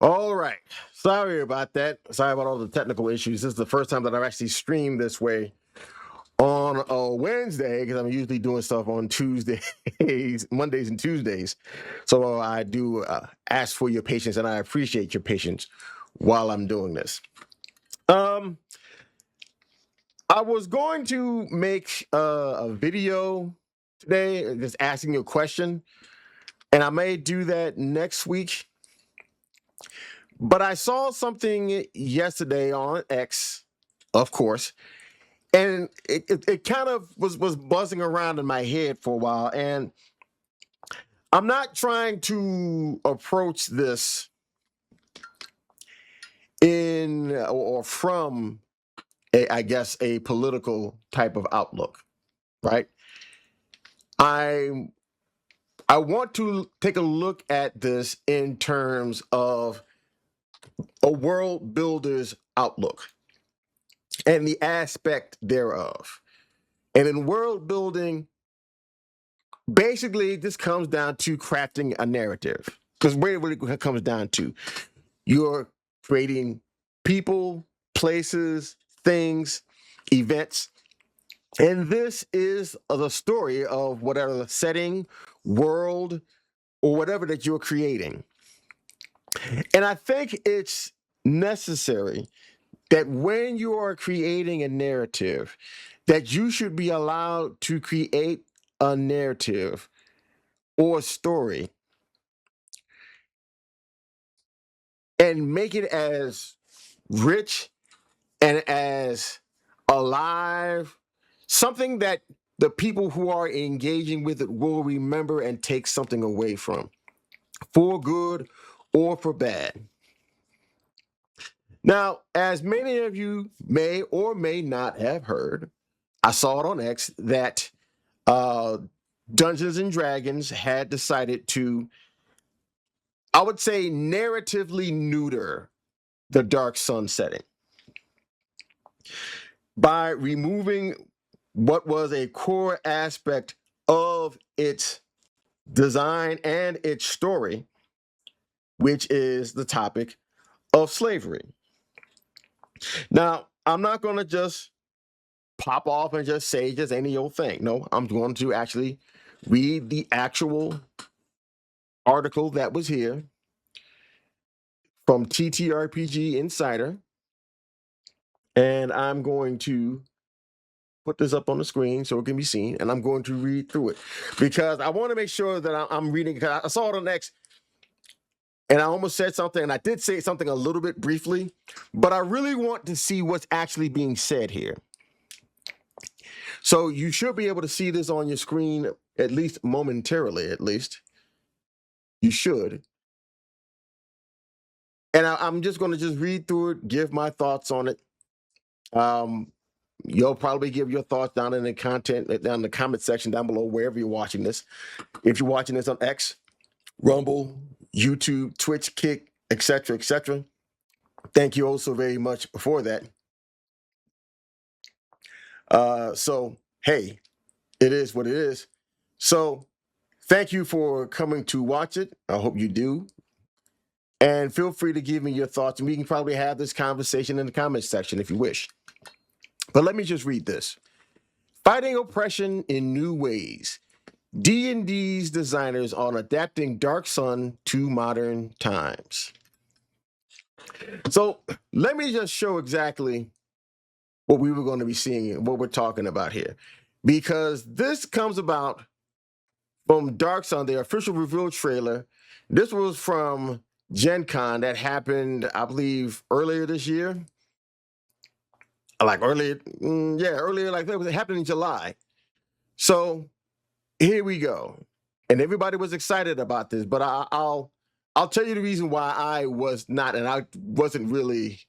All right. Sorry about that. Sorry about all the technical issues. This is the first time that I've actually streamed this way on a Wednesday because I'm usually doing stuff on Tuesdays, Mondays, and Tuesdays. So I do ask for your patience, and I appreciate your patience while I'm doing this. I was going to make a video today, just asking you a question, and I may do that next week. But I saw something yesterday on X, of course, and it kind of was buzzing around in my head for a while. And I'm not trying to approach this in or from, I guess, a political type of outlook, right? I want to take a look at this in terms of a world builder's outlook and the aspect thereof. And in world building, basically, this comes down to crafting a narrative. Because what it really comes down to, you're creating people, places, things, events. And this is the story of whatever the setting, world, or whatever that you're creating. And I think it's necessary that when you are creating a narrative, that you should be allowed to create a narrative or story and make it as rich and as alive, something that the people who are engaging with it will remember and take something away from, for good or for bad. Now, as many of you may or may not have heard, I saw it on X that Dungeons and Dragons had decided to, I would say, narratively neuter the Dark Sun setting by removing what was a core aspect of its design and its story, which is the topic of slavery. Now, I'm not going to just pop off and just say just any old thing. No, I'm going to actually read the actual article that was here from TTRPG Insider. And I'm going to put this up on the screen so it can be seen. And I'm going to read through it because I want to make sure that I'm reading, because I saw it on X and I almost said something, and I did say something a little bit briefly, but I really want to see what's actually being said here. So you should be able to see this on your screen, at least momentarily, at least. You should. And I'm just going to just read through it, give my thoughts on it. You'll probably give your thoughts down in the comment section down below, wherever you're watching this. If you're watching this on X, Rumble, YouTube, Twitch, Kick, etc., etc., thank you also very much for that. So, hey, it is what it is. So, thank you for coming to watch it. I hope you do. And feel free to give me your thoughts, and we can probably have this conversation in the comments section if you wish. But let me just read this. Fighting oppression in new ways. D&D's designers on adapting Dark Sun to modern times. So let me just show exactly what we were going to be seeing, what we're talking about here. Because this comes about from Dark Sun, the official reveal trailer. This was from Gen Con that happened, I believe, earlier this year. Like earlier, like it happened in July. So here we go. And everybody was excited about this, but I'll tell you the reason why I was not, and I wasn't really.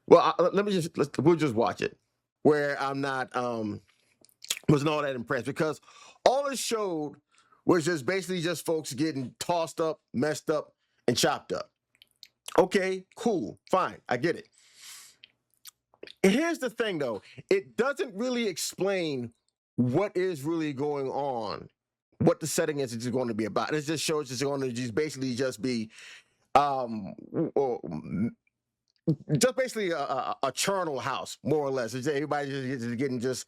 Well, we'll just watch it, where I'm not wasn't all that impressed, because all it showed was just basically just folks getting tossed up, messed up, and chopped up. Okay, cool, fine, I get it. Here's the thing, though. It doesn't really explain what is really going on, what the setting is going to be about. It just shows it's going to just basically just be or just basically a charnel house, more or less. Everybody just getting just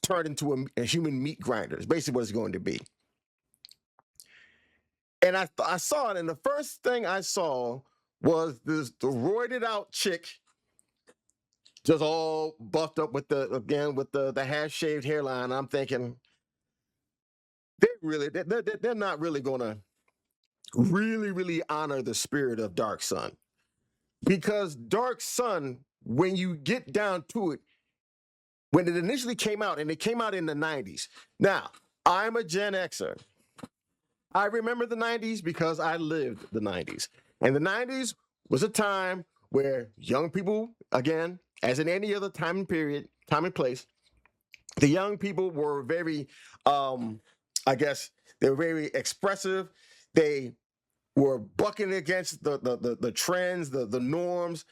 turned into a human meat grinder. It's basically what it's going to be. And I saw it, and the first thing I saw was the roided out chick, just all buffed up with the half shaved hairline. I'm thinking they're not really gonna really honor the spirit of Dark Sun, because Dark Sun, when you get down to it, when it initially came out, and it came out in the 90s. Now, I'm a Gen Xer. I remember the 90s because I lived the 90s. And the 90s was a time where young people, again, as in any other time and place, the young people were very, I guess, they were very expressive. They were bucking against the trends, the norms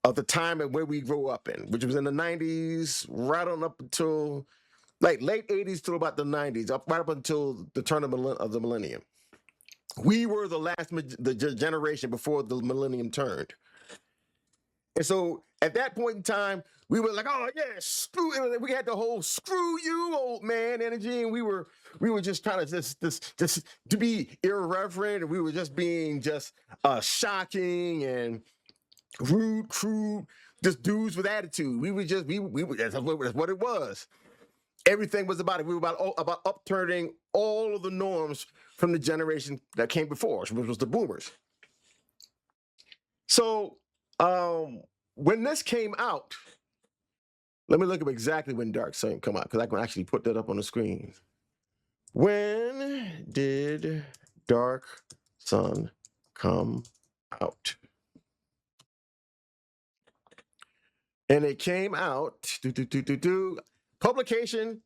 of the time and where we grew up in, which was in the 90s, right on up until like late 80s to about the 90s, right up until the turn of the millennium. We were the generation before the millennium turned. And so at that point in time, we were like, oh yeah, screw. We had the whole "screw you, old man" energy, and we were just trying to just to be irreverent, and we were just being just shocking and rude, crude, just dudes with attitude. We were that's what it was. Everything was about it. We were about upturning all of the norms from the generation that came before us, which was the boomers. So when this came out, let me look up exactly when Dark Sun come out, because I can actually put that up on the screen. When did Dark Sun come out? And it came out, publication,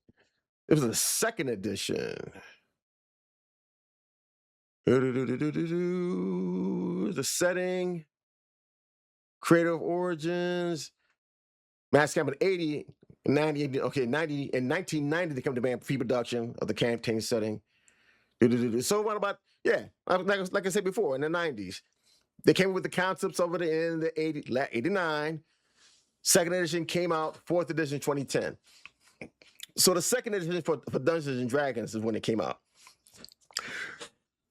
it was the second edition. The setting, creative origins, Mass Campaign 80, 90, okay, 90, in 1990, they come to band pre-production of the campaign setting. So what about, yeah, like I said before, in the 90s, they came with the concepts of it in the 89. Second edition came out, fourth edition 2010. So the second edition for Dungeons and Dragons is when it came out.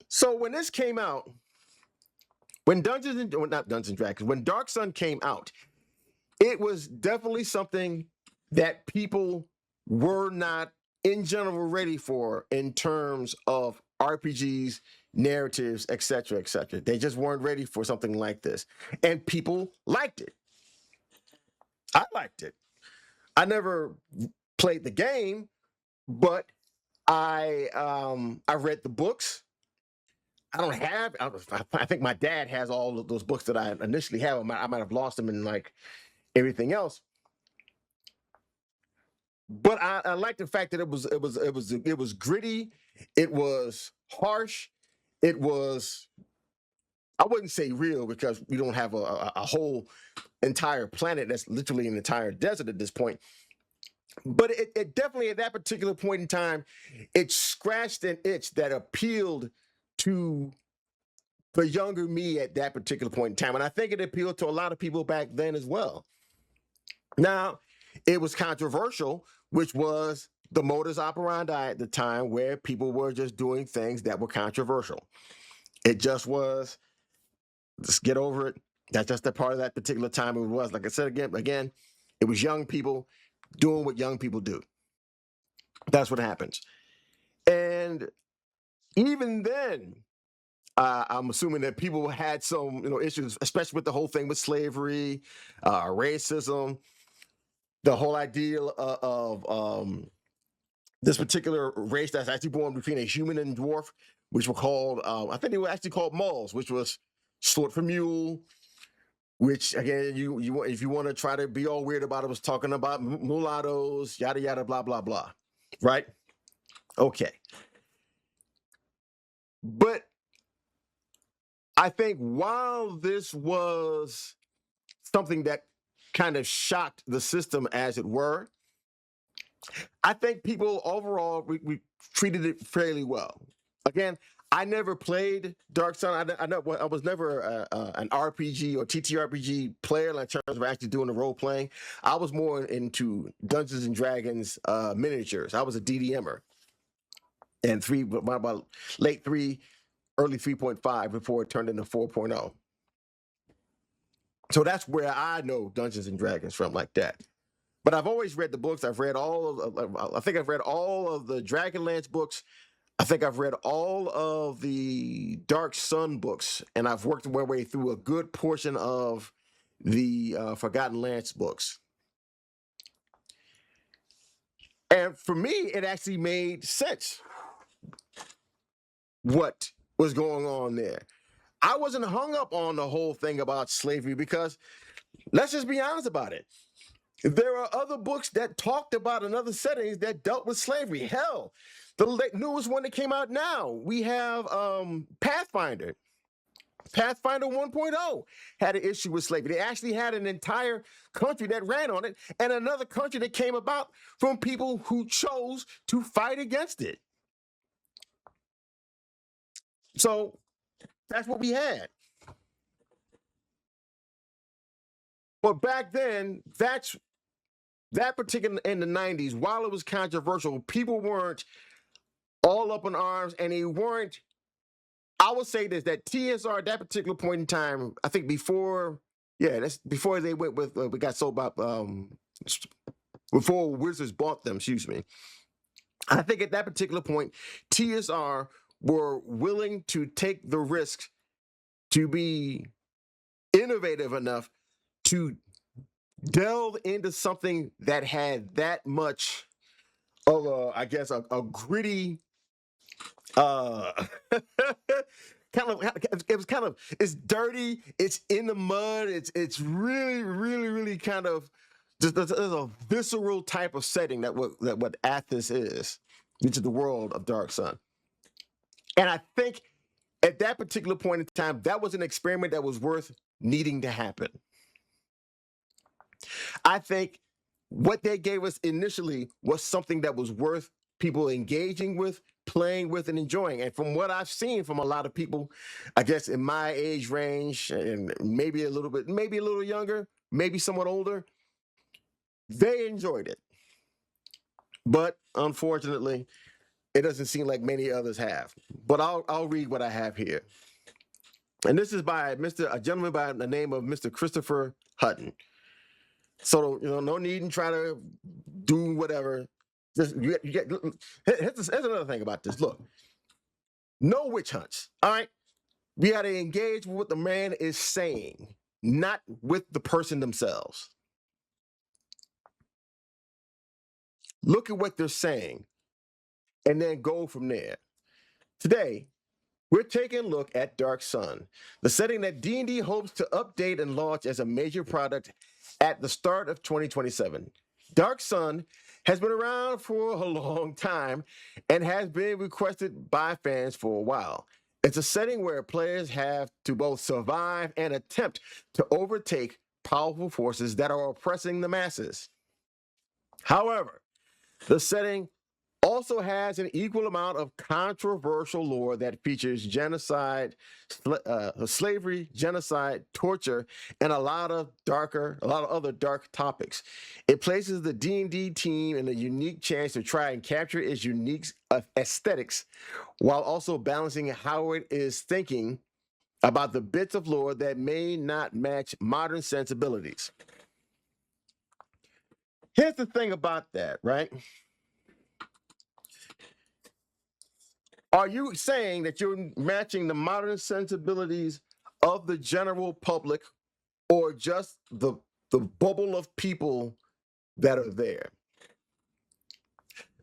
So when this came out, when Dark Sun came out, it was definitely something that people were not in general ready for in terms of RPGs, narratives, etc., etc. They just weren't ready for something like this. And people liked it. I liked it. I never played the game, but I read the books. I think my dad has all of those books that I initially have. I might have lost them in like everything else. But I like the fact that it was gritty, it was harsh, it was, I wouldn't say real, because we don't have a whole entire planet that's literally an entire desert at this point. But it definitely, at that particular point in time, it scratched an itch that appealed to the younger me at that particular point in time. And I think it appealed to a lot of people back then as well. Now, it was controversial, which was the modus operandi at the time, where people were just doing things that were controversial. It just was, just get over it. That's just a part of that particular time. It was, like I said again, it was young people doing what young people do. That's what happens. And even then, I'm assuming that people had some, issues, especially with the whole thing with slavery, racism, the whole idea of this particular race that's actually born between a human and dwarf, which were called, I think they were actually called Mulls, which was short for mule. Which again, you if you want to try to be all weird about it, was talking about mulattoes, yada yada, blah blah blah, right? Okay, but I think while this was something that kind of shocked the system, as it were, I think people overall we treated it fairly well. Again, I never played Dark Sun. I was never an RPG or TTRPG player in terms of actually doing the role playing. I was more into Dungeons and Dragons miniatures. I was a DDMer and about late 3, early 3.5 before it turned into 4.0. So that's where I know Dungeons and Dragons from, like that. But I've always read the books. I've read I think I've read all of the Dragonlance books. I think I've read all of the Dark Sun books, and I've worked my way through a good portion of the Forgotten Lance books. And for me, it actually made sense what was going on there. I wasn't hung up on the whole thing about slavery because let's just be honest about it. There are other books that talked about in other settings that dealt with slavery. Hell, the newest one that came out now, we have Pathfinder. Pathfinder 1.0 had an issue with slavery. They actually had an entire country that ran on it and another country that came about from people who chose to fight against it. So that's what we had. But back then, that particular in the 90s, while it was controversial, people weren't all up in arms, and they weren't. I would say this, that TSR at that particular point in time, I think that's before they went with we got sold by before Wizards bought them, excuse me. I think at that particular point, TSR were willing to take the risk to be innovative enough to delve into something that had that much of a gritty it's dirty, it's in the mud, it's really kind of there's a visceral type of setting that what Athos is, which is the world of Dark Sun. And I think at that particular point in time, that was an experiment that was worth needing to happen. I think what they gave us initially was something that was worth people engaging with, playing with, and enjoying. And from what I've seen from a lot of people, I guess in my age range, and maybe a little younger, maybe somewhat older, they enjoyed it. But unfortunately, it doesn't seem like many others have. But I'll read what I have here. And this is by a gentleman by the name of Mr. Christopher Hutton. So, no need in trying to do whatever. Here's another thing about this. Look, no witch hunts. All right. We got to engage with what the man is saying, not with the person themselves. Look at what they're saying and then go from there. Today, we're taking a look at Dark Sun, the setting that D&D hopes to update and launch as a major product at the start of 2027. Dark Sun has been around for a long time and has been requested by fans for a while. It's a setting where players have to both survive and attempt to overtake powerful forces that are oppressing the masses. However, the setting also has an equal amount of controversial lore that features genocide, slavery, genocide, torture, and a lot of other dark topics. It places the D&D team in a unique chance to try and capture its unique aesthetics while also balancing how it is thinking about the bits of lore that may not match modern sensibilities. Here's the thing about that, right? Are you saying that you're matching the modern sensibilities of the general public or just the bubble of people that are there?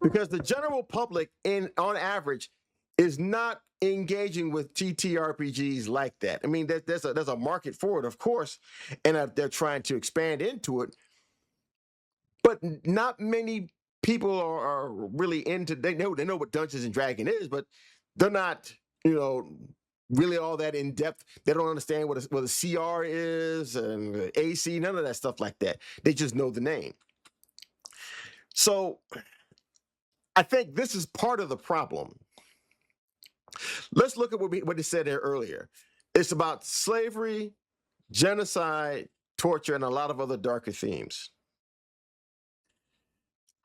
Because the general public, on average, is not engaging with TTRPGs like that. I mean, there's a market for it, of course, and they're trying to expand into it. But not many people are really into. They know what Dungeons and Dragons is, but they're not, really all that in depth. They don't understand what a CR is and AC, none of that stuff like that. They just know the name. So I think this is part of the problem. let's look at what they said there earlier. It's about slavery, genocide, torture, and a lot of other darker themes.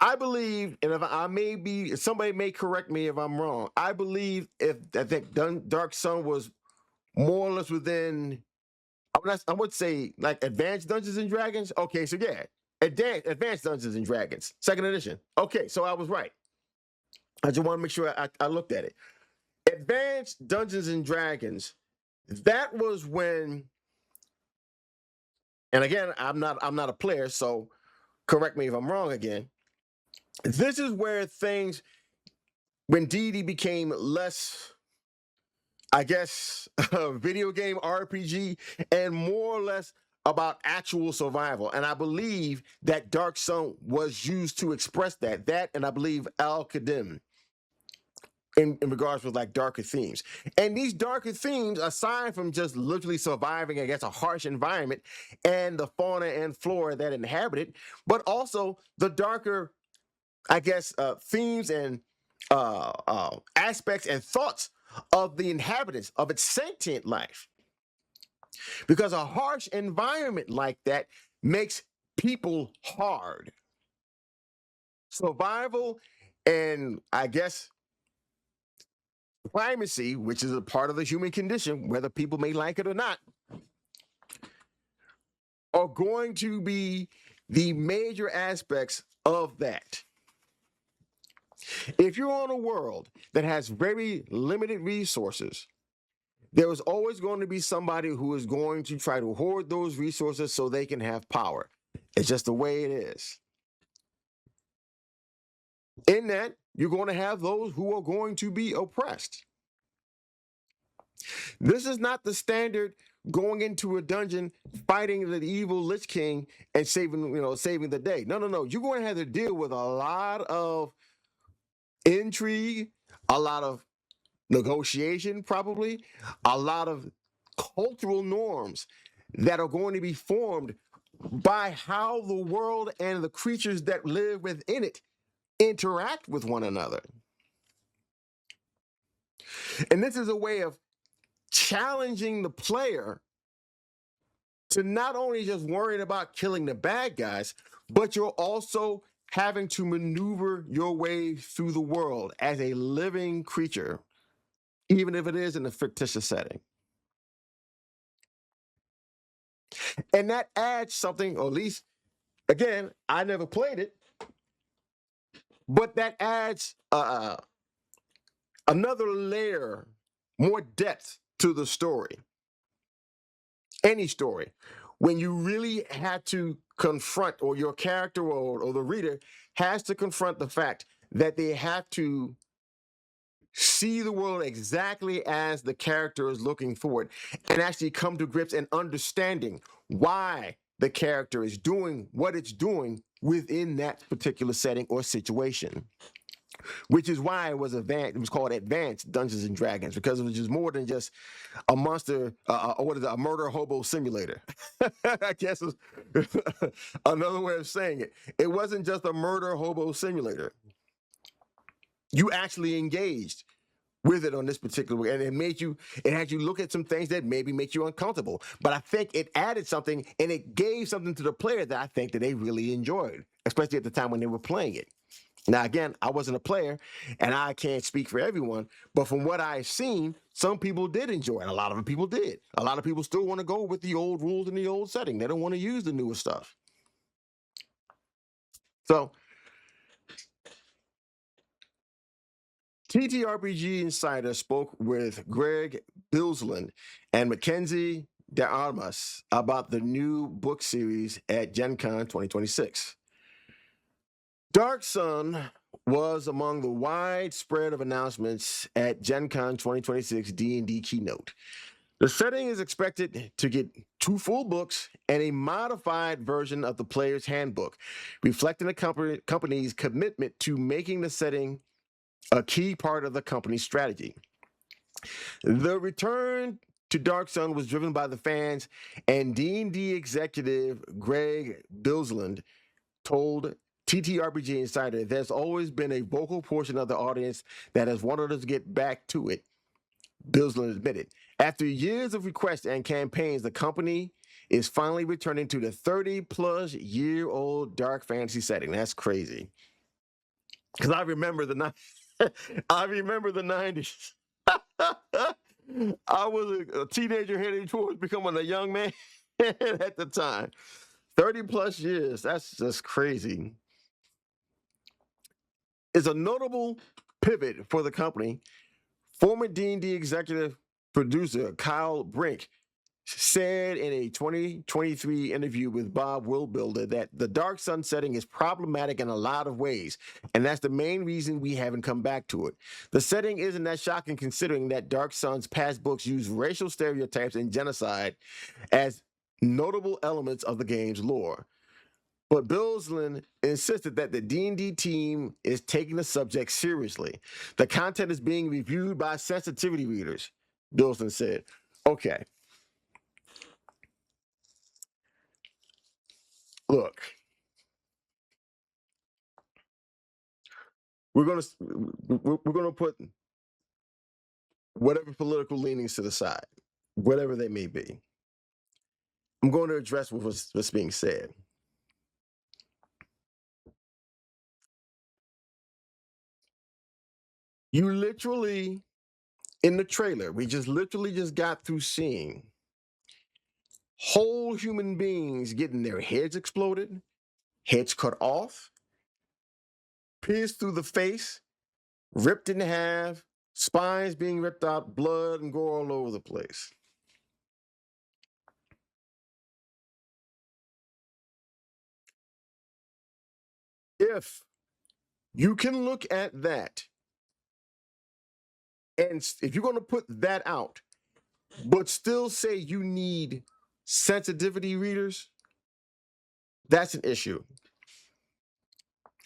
I believe, and if I may be, somebody may correct me if I'm wrong. I believe I think Dark Sun was more or less within, I would say, like Advanced Dungeons and Dragons. Okay, so yeah, Advanced Dungeons and Dragons, second edition. Okay, so I was right. I just want to make sure I looked at it. Advanced Dungeons and Dragons. That was when, and again, I'm not a player, so correct me if I'm wrong again. This is where things, when D&D became less, I guess, video game RPG and more or less about actual survival. And I believe that Dark Sun was used to express that, and I believe Al-Qadim in regards with like darker themes. And these darker themes, aside from just literally surviving against a harsh environment and the fauna and flora that inhabit it, but also the darker, I guess, themes and aspects and thoughts of the inhabitants of its sentient life. Because a harsh environment like that makes people hard. Survival and, I guess, primacy, which is a part of the human condition, whether people may like it or not, are going to be the major aspects of that. If you're on a world that has very limited resources, there is always going to be somebody who is going to try to hoard those resources so they can have power. It's just the way it is. In that, you're going to have those who are going to be oppressed. This is not the standard going into a dungeon, fighting the evil Lich King and saving the day. No. You're going to have to deal with a lot of intrigue, a lot of negotiation, probably a lot of cultural norms that are going to be formed by how the world and the creatures that live within it interact with one another. And this is a way of challenging the player to not only just worrying about killing the bad guys, but you're also having to maneuver your way through the world as a living creature, even if it is in a fictitious setting. And that adds something, or at least, again, I never played it, but that adds another layer, more depth to the story. Any story. When you really had to confront, or your character or the reader has to confront the fact that they have to see the world exactly as the character is looking for it, and actually come to grips and understanding why the character is doing what it's doing within that particular setting or situation. Which is why it was called Advanced Dungeons and Dragons, because it was just more than just a monster, a murder hobo simulator. I guess is another way of saying it. It wasn't just a murder hobo simulator. You actually engaged with it on this particular way, and it had you look at some things that maybe make you uncomfortable. But I think it added something, and it gave something to the player that I think that they really enjoyed, especially at the time when they were playing it. Now, again, I wasn't a player, and I can't speak for everyone, but from what I've seen, some people did enjoy it. A lot of people did. A lot of people still want to go with the old rules in the old setting. They don't want to use the newer stuff. So, TTRPG Insider spoke with Greg Bilsland and Mackenzie DeArmas about the new book series at Gen Con 2026. Dark Sun was among the widespread of announcements at Gen Con 2026 D&D keynote. The setting is expected to get 2 full books and a modified version of the player's handbook, reflecting the company's commitment to making the setting a key part of the company's strategy. The return to Dark Sun was driven by the fans, and D&D executive Greg Bilsland told TTRPG Insider, there's always been a vocal portion of the audience that has wanted us to get back to it. Bilsland admitted. After years of requests and campaigns, the company is finally returning to the 30-plus year-old dark fantasy setting. That's crazy. Because I remember the I remember the 90s. I was a teenager heading towards becoming a young man at the time. 30 plus years. That's just crazy. It's a notable pivot for the company. Former D&D executive producer Kyle Brink said in a 2023 interview with Bob Worldbuilder that the Dark Sun setting is problematic in a lot of ways, and that's the main reason we haven't come back to it. The setting isn't that shocking considering that Dark Sun's past books use racial stereotypes and genocide as notable elements of the game's lore. But Bilsland insisted that the D&D team is taking the subject seriously. The content is being reviewed by sensitivity readers, Bilsland said. Okay. Look, we're gonna put whatever political leanings to the side, whatever they may be. I'm going to address what's being said. You literally, in the trailer, we just literally just got through seeing whole human beings getting their heads exploded, heads cut off, pierced through the face, ripped in half, spines being ripped out, blood and gore all over the place. If you can look at that, and if you're going to put that out, but still say you need sensitivity readers, that's an issue.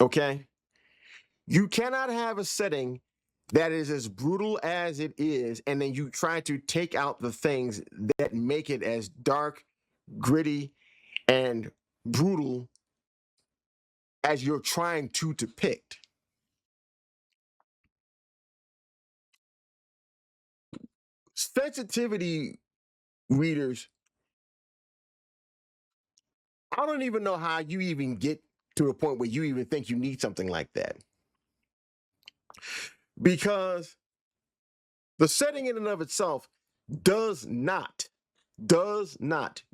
Okay? You cannot have a setting that is as brutal as it is, and then you try to take out the things that make it as dark, gritty, and brutal as you're trying to depict. Sensitivity readers, I don't even know how you even get to a point where you even think you need something like that. Because the setting in and of itself does not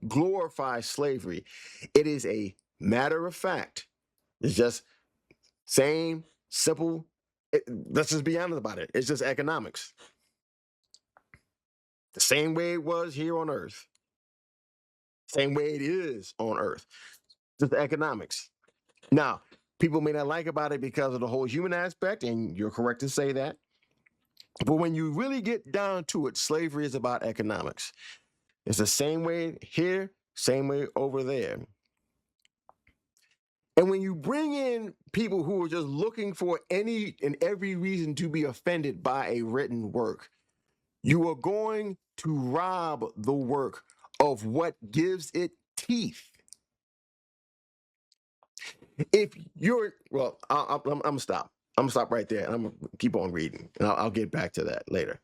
glorify slavery. It is a matter of fact. It's just same, simple. Let's just be honest about it. It's just economics. The same way it was here on Earth. Same way it is on Earth. Just economics. Now, people may not like about it because of the whole human aspect, and you're correct to say that. But when you really get down to it, slavery is about economics. It's the same way here, same way over there. And when you bring in people who are just looking for any and every reason to be offended by a written work, you are going to rob the work of what gives it teeth. If you're, well, I'm gonna stop. I'm gonna stop right there, and I'm gonna keep on reading, and I'll get back to that later.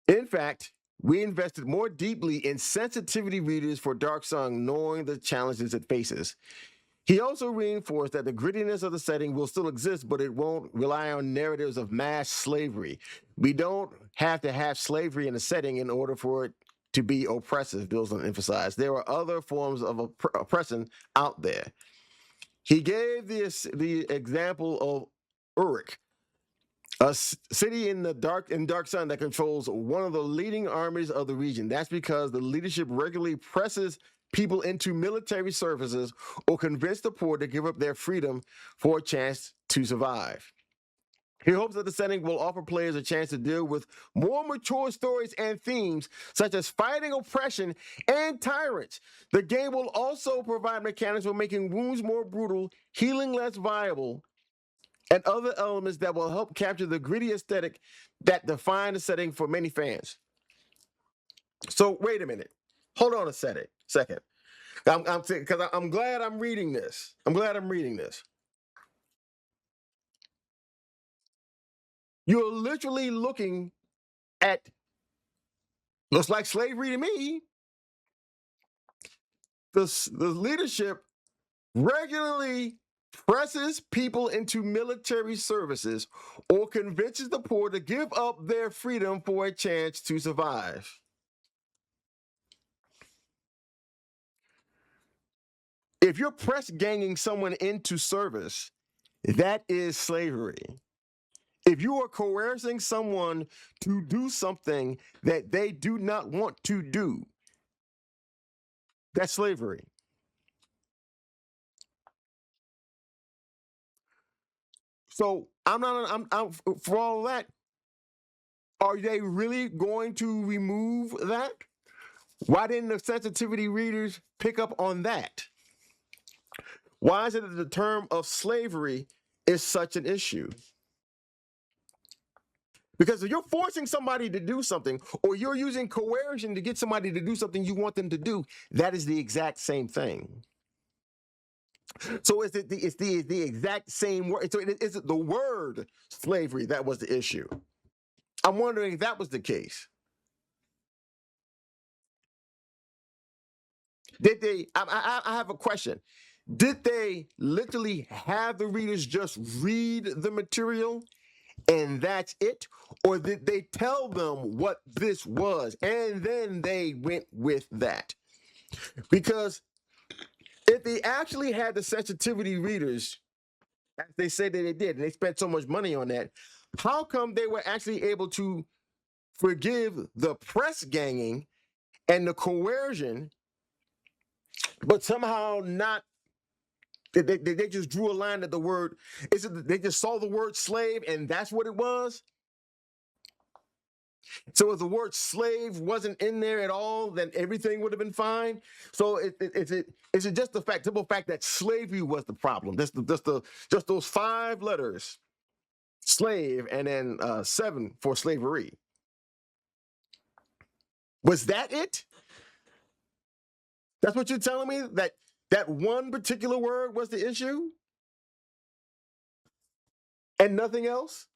In fact, we invested more deeply in sensitivity readers for Dark Sun, knowing the challenges it faces. He also reinforced that the grittiness of the setting will still exist, but it won't rely on narratives of mass slavery. We don't have to have slavery in a setting in order for it to be oppressive, Bilsland emphasized. There are other forms of oppression out there. He gave the example of Uruk, a city in Dark Sun that controls one of the leading armies of the region. That's because the leadership regularly presses people into military services or convince the poor to give up their freedom for a chance to survive. He hopes that the setting will offer players a chance to deal with more mature stories and themes, such as fighting oppression and tyrants. The game will also provide mechanics for making wounds more brutal, healing less viable, and other elements that will help capture the gritty aesthetic that define the setting for many fans. So wait a minute. Hold on a second. Because I'm glad I'm reading this. I'm glad I'm reading this. You're literally looking at, looks like slavery to me. The leadership regularly presses people into military services or convinces the poor to give up their freedom for a chance to survive. If you're press ganging someone into service, that is slavery. If you are coercing someone to do something that they do not want to do, that's slavery. So I'm for all of that. Are they really going to remove that? Why didn't the sensitivity readers pick up on that? Why is it that the term of slavery is such an issue? Because if you're forcing somebody to do something, or you're using coercion to get somebody to do something you want them to do, that is the exact same thing. So it's the exact same word. So is it the word slavery that was the issue? I'm wondering if that was the case. Did they? I have a question. Did they literally have the readers just read the material and that's it? Or did they tell them what this was and then they went with that? Because if they actually had the sensitivity readers, as they say that they did, and they spent so much money on that, how come they were actually able to forgive the press ganging and the coercion, but somehow not? They just drew a line at the word. Is it they just saw the word slave and that's what it was? So if the word slave wasn't in there at all, then everything would have been fine. So is it just the simple fact that slavery was the problem? Just those 5 letters, slave, and then 7 for slavery. Was that it? That's what you're telling me? That one particular word was the issue? And nothing else?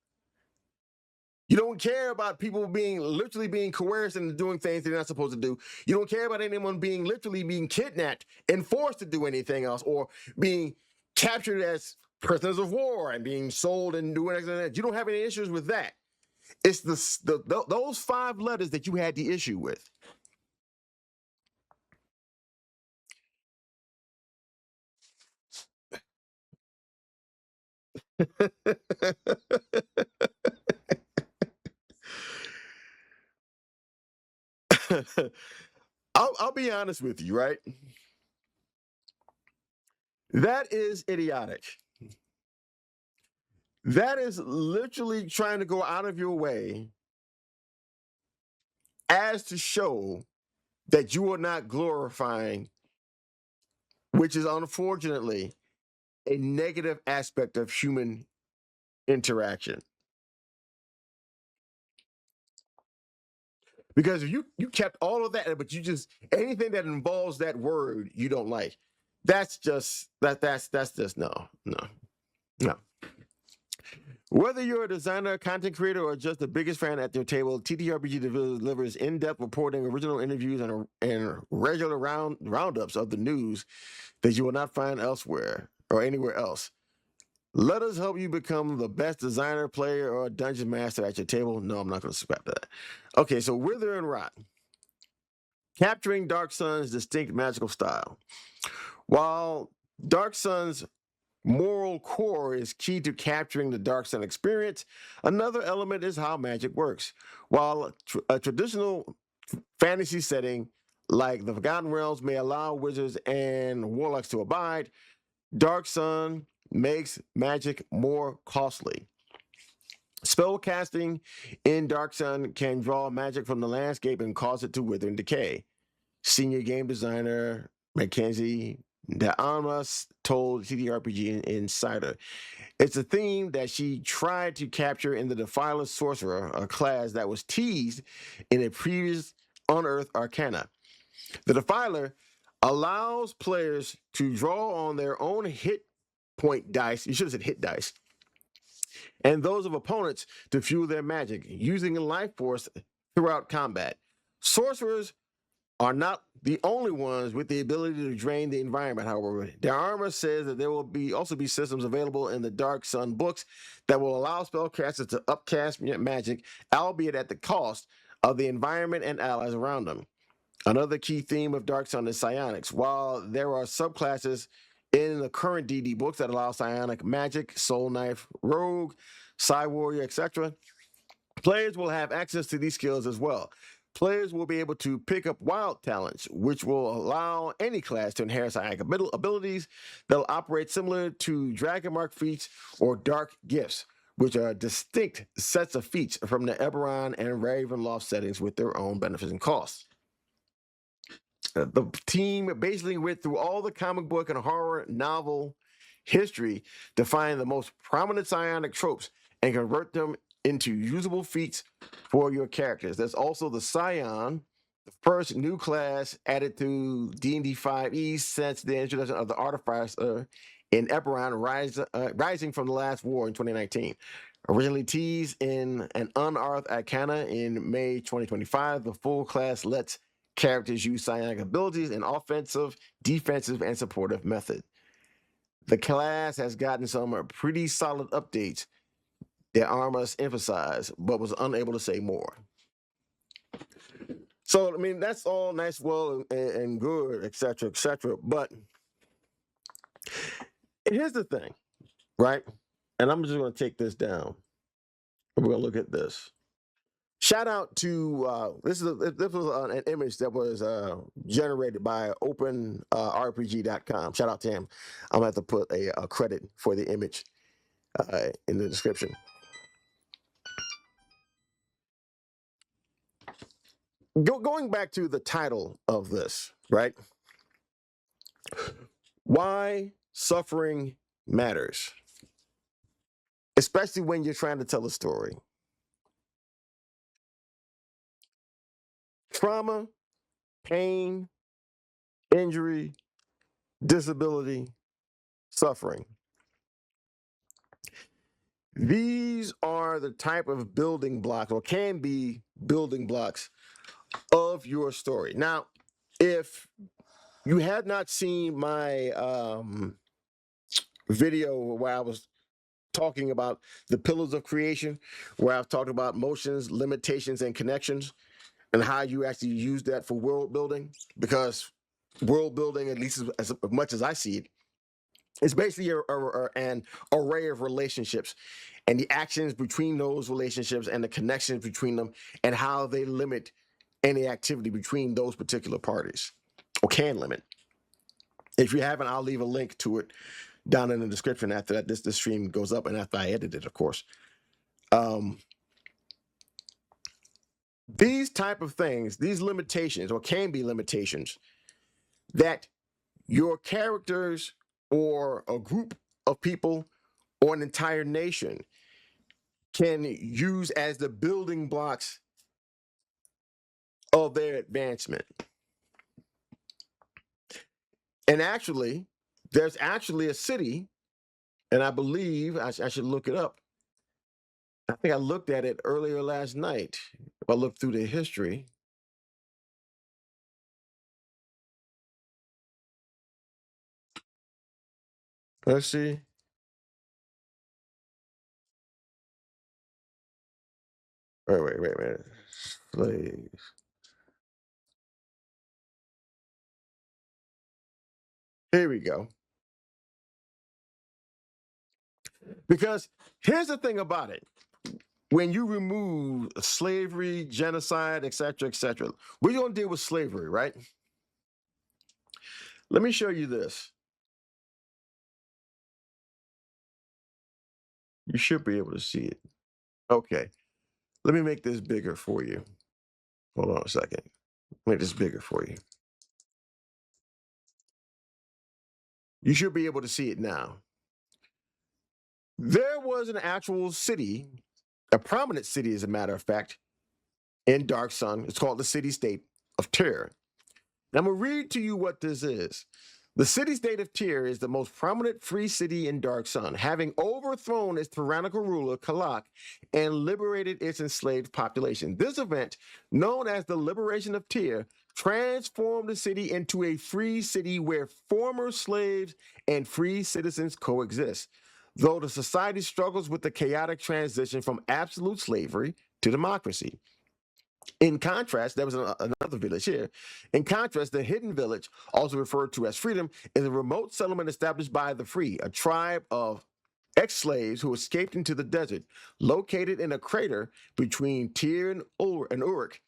You don't care about people literally being coerced into doing things they're not supposed to do. You don't care about anyone literally being kidnapped and forced to do anything else, or being captured as prisoners of war and being sold and doing anything like that. You don't have any issues with that. It's those 5 letters that you had the issue with. I'll be honest with you, right? That is idiotic. That is literally trying to go out of your way as to show that you are not glorifying, which is unfortunately a negative aspect of human interaction. Because if you kept all of that, but you just anything that involves that word you don't like, that's just that's just no. Whether you're a designer, content creator, or just the biggest fan at your table, TTRPG delivers in-depth reporting, original interviews, and regular roundups of the news that you will not find elsewhere or anywhere else. Let us help you become the best designer, player, or dungeon master at your table. No, I'm not going to subscribe to that. Okay, so Wither and Rot. Capturing Dark Sun's distinct magical style. While Dark Sun's moral core is key to capturing the Dark Sun experience, another element is how magic works. While a traditional fantasy setting like the Forgotten Realms may allow wizards and warlocks to abide, Dark Sun makes magic more costly. Spell casting in Dark Sun can draw magic from the landscape and cause it to wither and decay. Senior game designer Mackenzie Da'amas told TTRPG Insider. It's a theme that she tried to capture in the Defiler Sorcerer, a class that was teased in a previous Unearthed Arcana. The Defiler allows players to draw on their own hit point dice. You should have said hit dice. and those of opponents to fuel their magic, using a life force throughout combat. Sorcerers are not the only ones with the ability to drain the environment, however. Their armor says that there will also be systems available in the Dark Sun books that will allow spellcasters to upcast magic, albeit at the cost of the environment and allies around them. Another key theme of Dark Sun is psionics. While there are subclasses in the current DD books that allow psionic magic, soul knife, rogue, psi warrior, etc., players will have access to these skills as well. Players will be able to pick up wild talents, which will allow any class to inherit psionic abilities that will operate similar to Dragon Mark feats or dark gifts, which are distinct sets of feats from the Eberron and Ravenloft settings with their own benefits and costs. The team basically went through all the comic book and horror novel history to find the most prominent psionic tropes and convert them into usable feats for your characters. There's also the Scion, the first new class added to D&D 5e since the introduction of the Artificer in Eberron, rising from the last war in 2019. Originally teased in an unearthed arcana in May 2025, the full class lets characters use psionic abilities in offensive, defensive, and supportive methods. The class has gotten some pretty solid updates that Armas emphasized, but was unable to say more. So, I mean, that's all nice, well, and good, etc., etc. But here's the thing, right? And I'm just going to take this down. We're going to look at this. Shout out to this was an image that was generated by OpenRPG.com. Shout out to him. I'm gonna have to put a credit for the image in the description. Going back to the title of this, right? Why suffering matters, especially when you're trying to tell a story. Trauma, pain, injury, disability, suffering. These are the type of building blocks, or can be building blocks, of your story. Now, if you had not seen my video where I was talking about the pillars of creation, where I've talked about motions, limitations, and connections, and how you actually use that for world building, because world building, at least as much as I see it, is basically an array of relationships and the actions between those relationships and the connections between them and how they limit any activity between those particular parties, or can limit. If you haven't, I'll leave a link to it down in the description after that this stream goes up and after I edit it, of course. These type of things, these limitations, or can be limitations, that your characters or a group of people or an entire nation can use as the building blocks of their advancement. And actually, there's actually a city, and I believe I should look it up. I think I looked at it earlier last night. If I look through the history. Let's see. Wait a minute. Slaves. Here we go. Because here's the thing about it. When you remove slavery, genocide, etc., we're going to deal with slavery, right? Let me show you this. You should be able to see it. Okay. Let me make this bigger for you. Hold on a second. Make this bigger for you. You should be able to see it now. There was an actual city, a prominent city, as a matter of fact, in Dark Sun. It's called the city-state of Terror. And I'm going to read to you what this is. The city-state of Tyr is the most prominent free city in Dark Sun, having overthrown its tyrannical ruler, Kalak, and liberated its enslaved population. This event, known as the Liberation of Tyr, transformed the city into a free city where former slaves and free citizens coexist. Though the society struggles with the chaotic transition from absolute slavery to democracy. In contrast, there was another village here. In contrast, the Hidden Village, also referred to as Freedom, is a remote settlement established by the Free, a tribe of ex-slaves who escaped into the desert, located in a crater between Tyr and Uruk.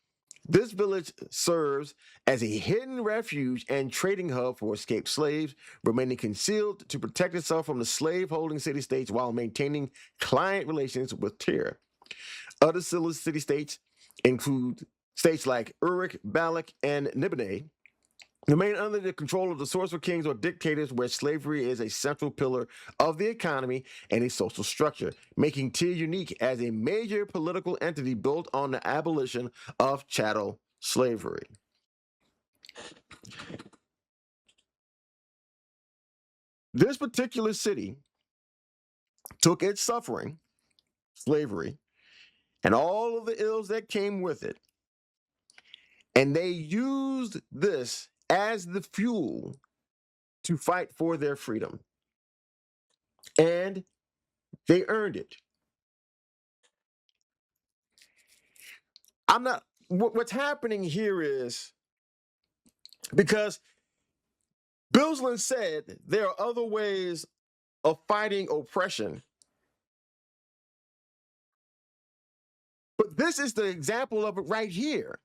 This village serves as a hidden refuge and trading hub for escaped slaves, remaining concealed to protect itself from the slave-holding city-states while maintaining client relations with Tyr. Other city-states include states like Uruk, Balak, and Nibelheim, remain under the control of the sorcerer kings or dictators, where slavery is a central pillar of the economy and a social structure, making Tyr unique as a major political entity built on the abolition of chattel slavery. This particular city took its suffering, slavery, and all of the ills that came with it, and they used this as the fuel to fight for their freedom. And they earned it. What's happening here is, because Bilsland said there are other ways of fighting oppression, but this is the example of it right here.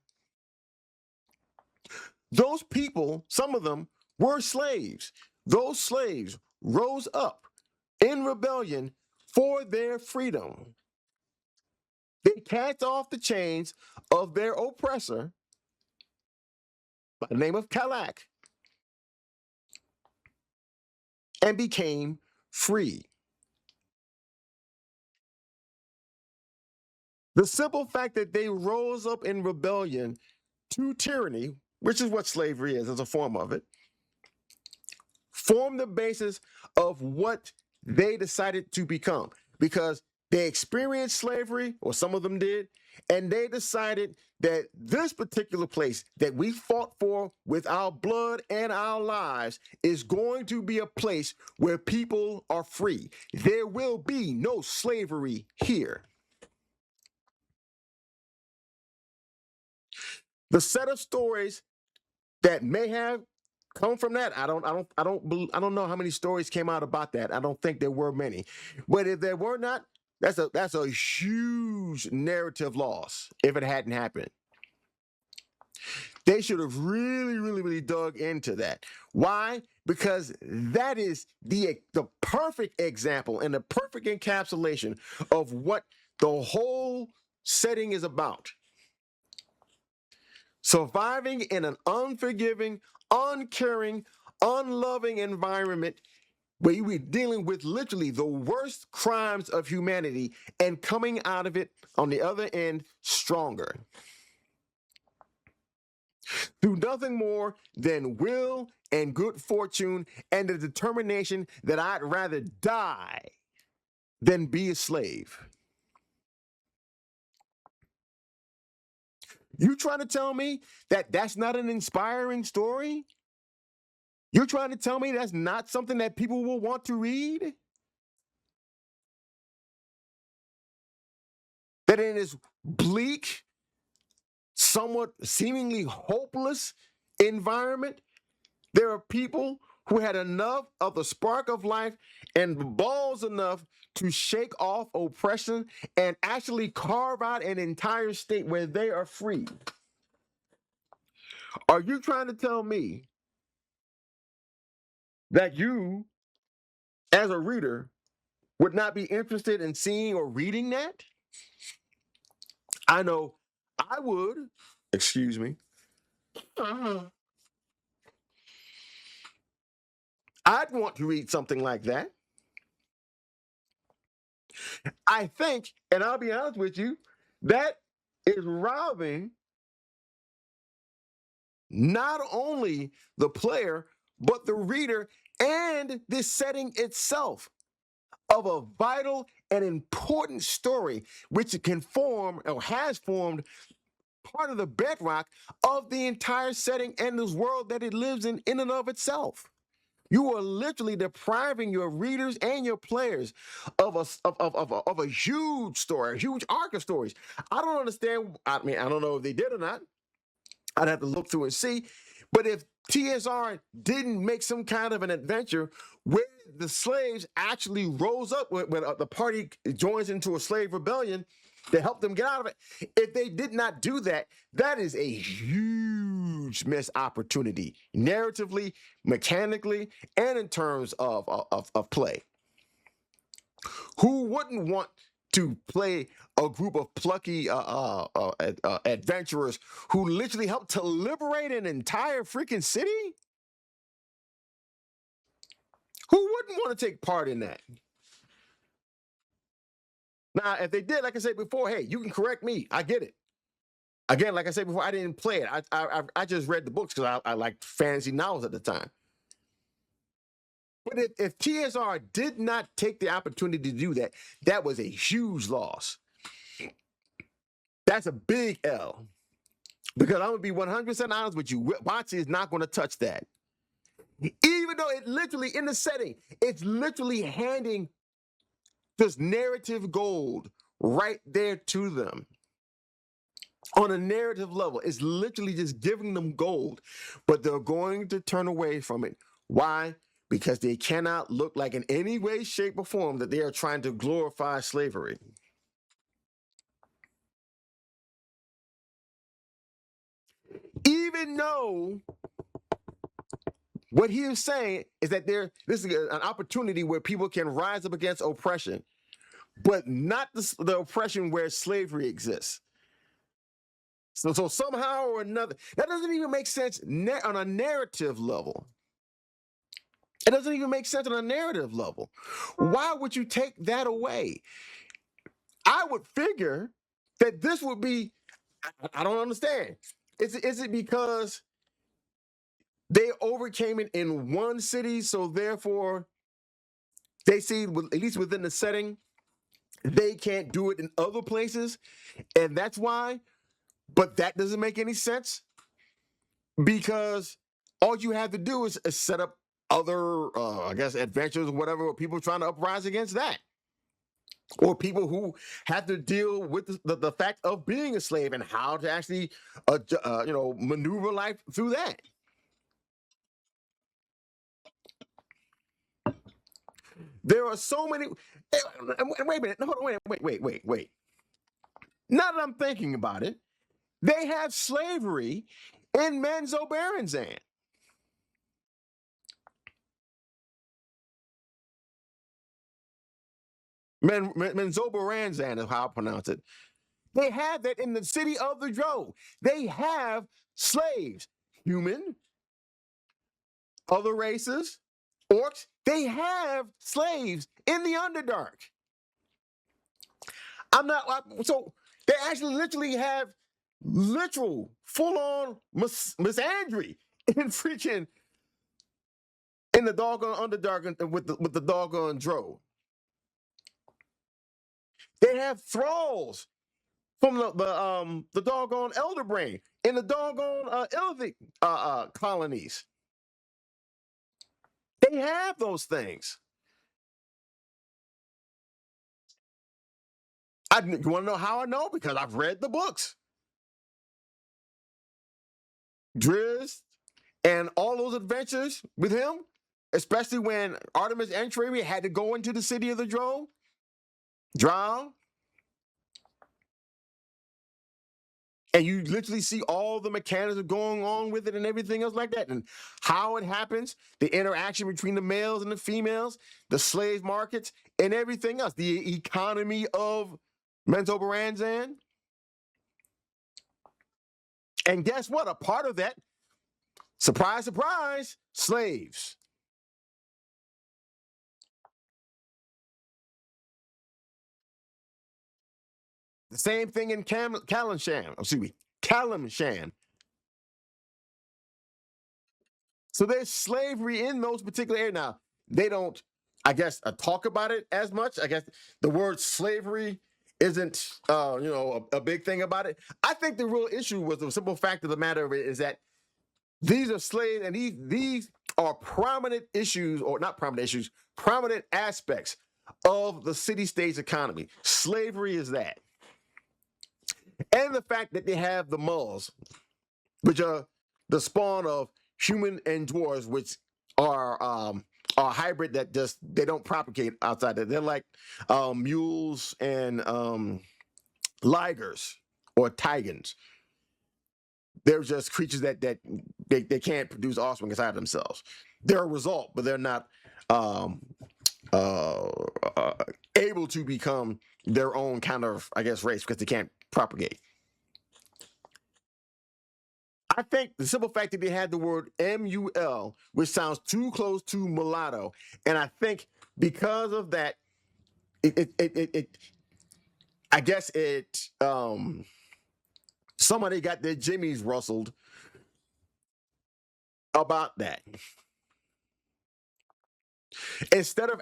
Those people, some of them, were slaves. Those slaves rose up in rebellion for their freedom. They cast off the chains of their oppressor by the name of Kalak and became free. The simple fact that they rose up in rebellion to tyranny, which is what slavery is as a form of it, formed the basis of what they decided to become, because they experienced slavery, or some of them did, and they decided that this particular place that we fought for with our blood and our lives is going to be a place where people are free. There will be no slavery here. The set of stories that may have come from that, I don't know how many stories came out about that. I don't think there were many. But if there were not, that's a huge narrative loss if it hadn't happened. They should have really dug into that. Why? Because that is the perfect example and the perfect encapsulation of what the whole setting is about. Surviving in an unforgiving, uncaring, unloving environment where you were dealing with literally the worst crimes of humanity and coming out of it on the other end stronger. Through nothing more than will and good fortune and the determination that I'd rather die than be a slave. You trying to tell me that that's not an inspiring story? You're trying to tell me that's not something that people will want to read? That in this bleak, somewhat seemingly hopeless environment, there are people who had enough of the spark of life and balls enough to shake off oppression and actually carve out an entire state where they are free. Are you trying to tell me that you, as a reader, would not be interested in seeing or reading that? I know I would. Excuse me. I'd want to read something like that. I think, and I'll be honest with you, that is robbing not only the player, but the reader and the setting itself of a vital and important story, which can form or has formed part of the bedrock of the entire setting and this world that it lives in and of itself. You are literally depriving your readers and your players of a huge story, a huge arc of stories. I don't understand. I mean, I don't know if they did or not. I'd have to look through and see. But if TSR didn't make some kind of an adventure where the slaves actually rose up when the party joins into a slave rebellion to help them get out of it, if they did not do that, that is a huge missed opportunity, narratively, mechanically, and in terms of play. Who wouldn't want to play a group of plucky adventurers who literally helped to liberate an entire freaking city? Who wouldn't want to take part in that? Now, if they did, like I said before, hey, you can correct me. I get it. Again, like I said before, I didn't play it. I just read the books because I liked fantasy novels at the time. But if TSR did not take the opportunity to do that, that was a huge loss. That's a big L. Because I'm going to be 100% honest with you, WOTC is not going to touch that. Even though it literally, in the setting, it's literally handing this narrative gold right there to them. On a narrative level, it's literally just giving them gold, but they're going to turn away from it. Why? Because they cannot look like in any way, shape, or form that they are trying to glorify slavery. Even though what he is saying is that this is an opportunity where people can rise up against oppression, but not the oppression where slavery exists. So somehow or another, that doesn't even make sense on a narrative level. It doesn't even make sense on a narrative level. Why would you take that away? I would figure that this would be, I don't understand. Is it because they overcame it in one city, so therefore they see, at least within the setting, they can't do it in other places, and that's why? But that doesn't make any sense because all you have to do is set up other, I guess, adventures or whatever, or people trying to uprise against that. Or people who have to deal with the fact of being a slave and how to actually, maneuver life through that. There are so many. Wait a minute. No, wait. Now that I'm thinking about it, they have slavery in Menzoberranzan. Menzoberranzan is how I pronounce it. They have that in the city of the Dro. They have slaves, human, other races, orcs. They have slaves in the Underdark. So they actually literally have literal, full-on misandry in freaking in the doggone Underdark with the doggone Dro. They have thralls from the doggone Elder Brain in the doggone Elvic colonies. They have those things. You want to know how I know? Because I've read the books. Driz and all those adventures with him, especially when Artemis Entreri had to go into the city of the Drow. And you literally see all the mechanics going on with it and everything else like that. And how it happens, the interaction between the males and the females, the slave markets, and everything else. The economy of Menzoberranzan. And guess what? A part of that, surprise, surprise, slaves. The same thing in Calimshan. So there's slavery in those particular areas. Now, they don't, I guess, talk about it as much. I guess the word slavery isn't, a big thing about it. I think the real issue was the simple fact of the matter of it is that these are slaves, and these are prominent issues, or not prominent issues, prominent aspects of the city-state's economy. Slavery is that. And the fact that they have the mulls, which are the spawn of human and dwarves, which are hybrid that just they don't propagate outside. They're like mules and ligers or tigans. They're just creatures that they can't produce offspring inside themselves. They're a result, but they're not able to become their own kind of, I guess, race because they can't propagate. I think the simple fact that they had the word MUL, which sounds too close to mulatto, and I think because of that, I guess somebody got their jimmies rustled about that. Instead of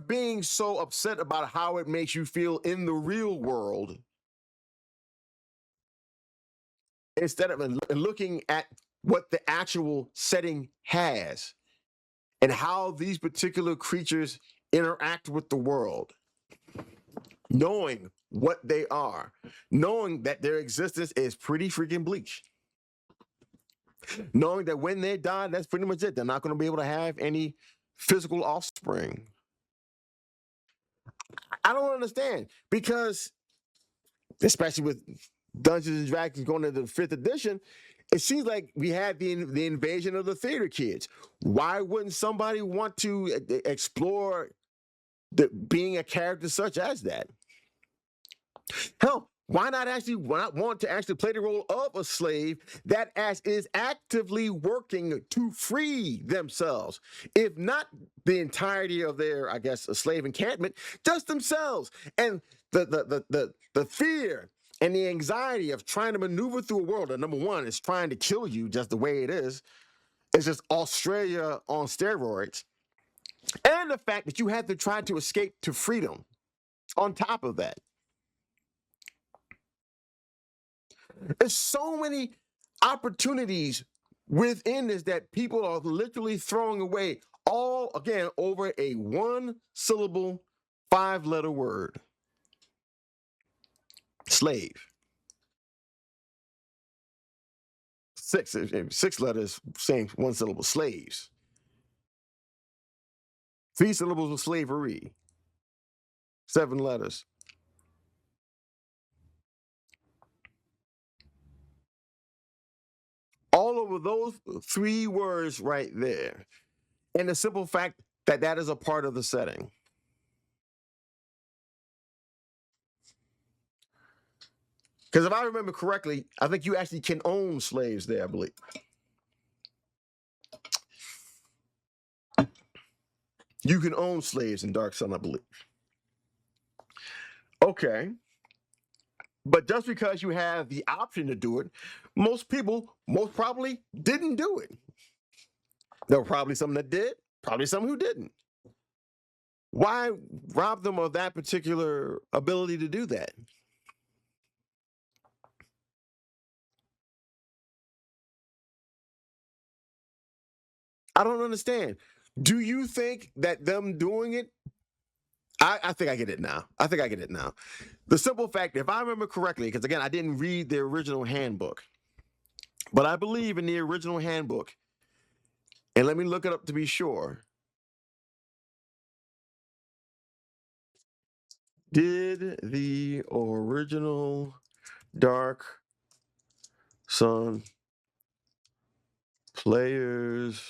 being so upset about how it makes you feel in the real world, instead of looking at what the actual setting has and how these particular creatures interact with the world, knowing what they are, knowing that their existence is pretty freaking bleak, knowing that when they die, that's pretty much it. They're not going to be able to have any physical offspring. I don't understand, because especially with Dungeons and Dragons going into the 5th edition, it seems like we had the invasion of the theater kids. Why wouldn't somebody want to explore being a character such as that? Hell, why not want to actually play the role of a slave that is actively working to free themselves, if not the entirety of their, I guess, a slave encampment, just themselves, and the fear and the anxiety of trying to maneuver through a world that, number one, is trying to kill you just the way it is. It's just Australia on steroids. And the fact that you have to try to escape to freedom on top of that. There's so many opportunities within this that people are literally throwing away, all, again, over a 1-syllable, 5-letter word. Slave. 6 letters, same 1 syllable. Slaves. 3 syllables of slavery. 7 letters. All over those 3 words right there. And the simple fact that that is a part of the setting. Because if I remember correctly, I think you actually can own slaves there, I believe. You can own slaves in Dark Sun, I believe. Okay. But just because you have the option to do it, most people most probably didn't do it. There were probably some that did, probably some who didn't. Why rob them of that particular ability to do that? I don't understand. Do you think that them doing it? I think I get it now. I think I get it now. The simple fact, if I remember correctly, because again, I didn't read the original handbook, but I believe in the original handbook, and let me look it up to be sure. Did the original Dark Sun players,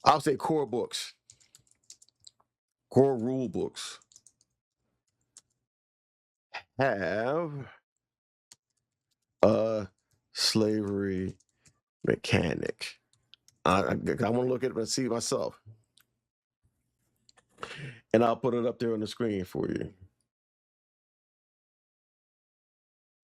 I'll say core books, core rule books, have a slavery mechanic? I want to look at it and see it myself. And I'll put it up there on the screen for you.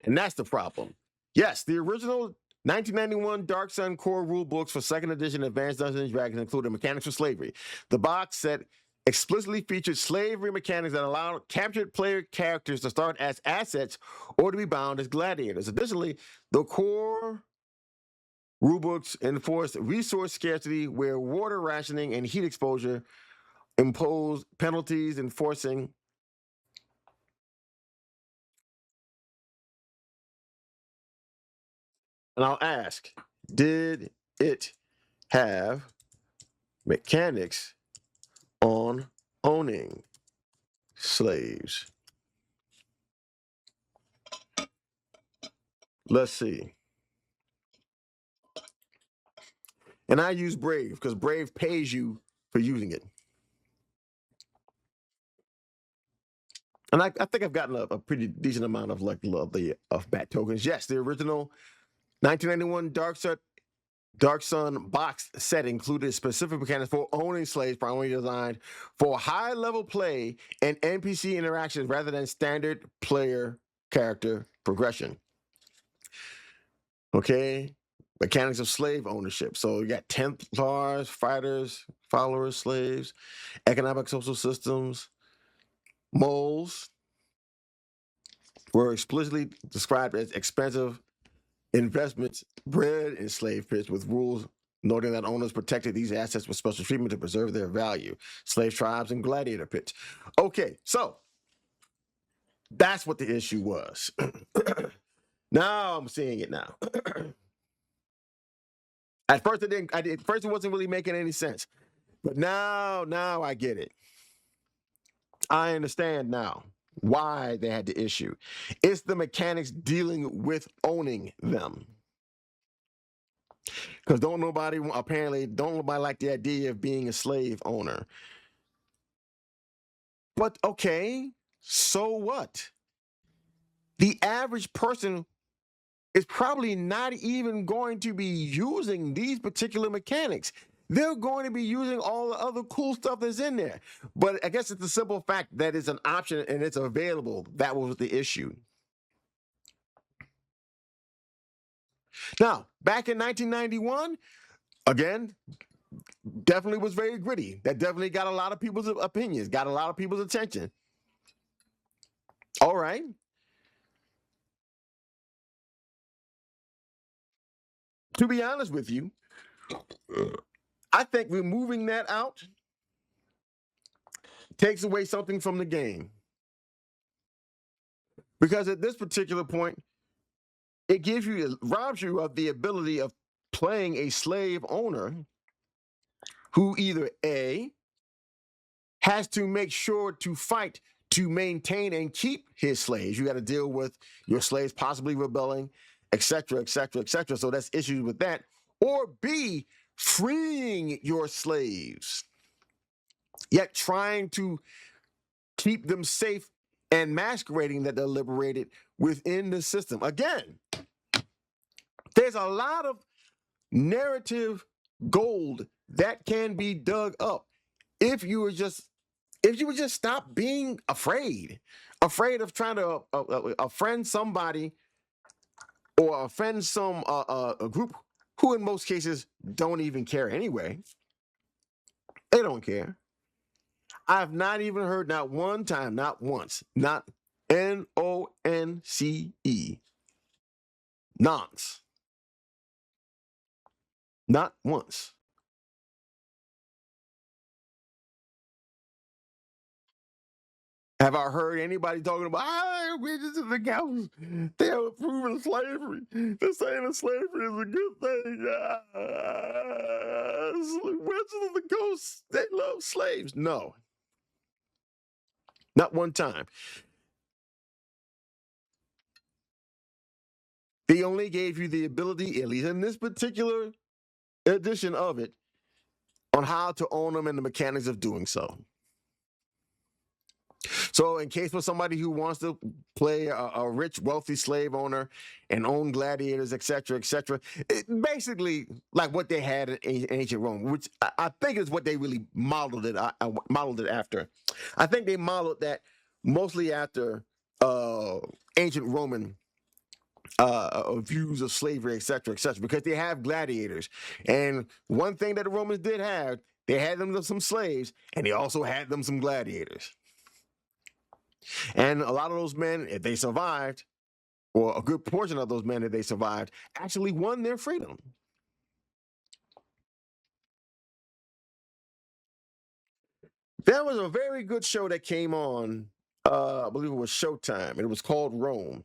And that's the problem. Yes, the original 1991 Dark Sun core rule books for 2nd edition Advanced Dungeons and Dragons included mechanics for slavery. The box set explicitly featured slavery mechanics that allowed captured player characters to start as assets or to be bound as gladiators. Additionally, the core rulebooks enforced resource scarcity where water rationing and heat exposure imposed penalties enforcing and I'll ask, did it have mechanics on owning slaves? Let's see. And I use Brave because Brave pays you for using it. And I think I've gotten a pretty decent amount of of bat tokens. Yes, the original 1991 Dark Sun box set included specific mechanics for owning slaves, primarily designed for high-level play and NPC interactions rather than standard player character progression. Okay, mechanics of slave ownership. So you got Templars, fighters, followers, slaves, economic social systems. Moles were explicitly described as expensive investments bred in slave pits, with rules noting that owners protected these assets with special treatment to preserve their value. Slave tribes and gladiator pits. Okay, so that's what the issue was. Now I'm seeing it now. At first first it wasn't really making any sense. But now I get it. I understand now why they had the issue. It's the mechanics dealing with owning them. Because don't nobody like the idea of being a slave owner. But okay, so what? The average person is probably not even going to be using these particular mechanics. They're going to be using all the other cool stuff that's in there. But I guess it's the simple fact that it's an option and it's available. That was the issue. Now, back in 1991, again, definitely was very gritty. That definitely got a lot of people's opinions, got a lot of people's attention. All right. To be honest with you, I think removing that out takes away something from the game. Because at this particular point, it robs you of the ability of playing a slave owner who either A, has to make sure to fight to maintain and keep his slaves. You got to deal with your slaves possibly rebelling, etc., etc., etc. So that's issues with that. Or B, freeing your slaves, yet trying to keep them safe and masquerading that they're liberated within the system. Again, there's a lot of narrative gold that can be dug up if you would just stop being afraid of trying to offend somebody or offend some a group who in most cases don't even care anyway. They don't care. I've not even heard, not one time, not once, not NONCE, nonce, not once. Have I heard anybody talking about, witches in the council, they are approving slavery. They're saying that slavery is a good thing. Witches of the coast, they love slaves. No, not one time. They only gave you the ability, at least in this particular edition of it, on how to own them and the mechanics of doing so. So in case for somebody who wants to play a rich, wealthy slave owner and own gladiators, etc., etc., basically like what they had in ancient Rome, which I think is what they really modeled it after. I think they modeled that mostly after ancient Roman views of slavery, etc., etc., because they have gladiators. And one thing that the Romans did have, they had them some slaves, and they also had them some gladiators. And a lot of those men, if they survived, or a good portion of those men, if they survived, actually won their freedom. There was a very good show that came on, I believe it was Showtime, and it was called Rome.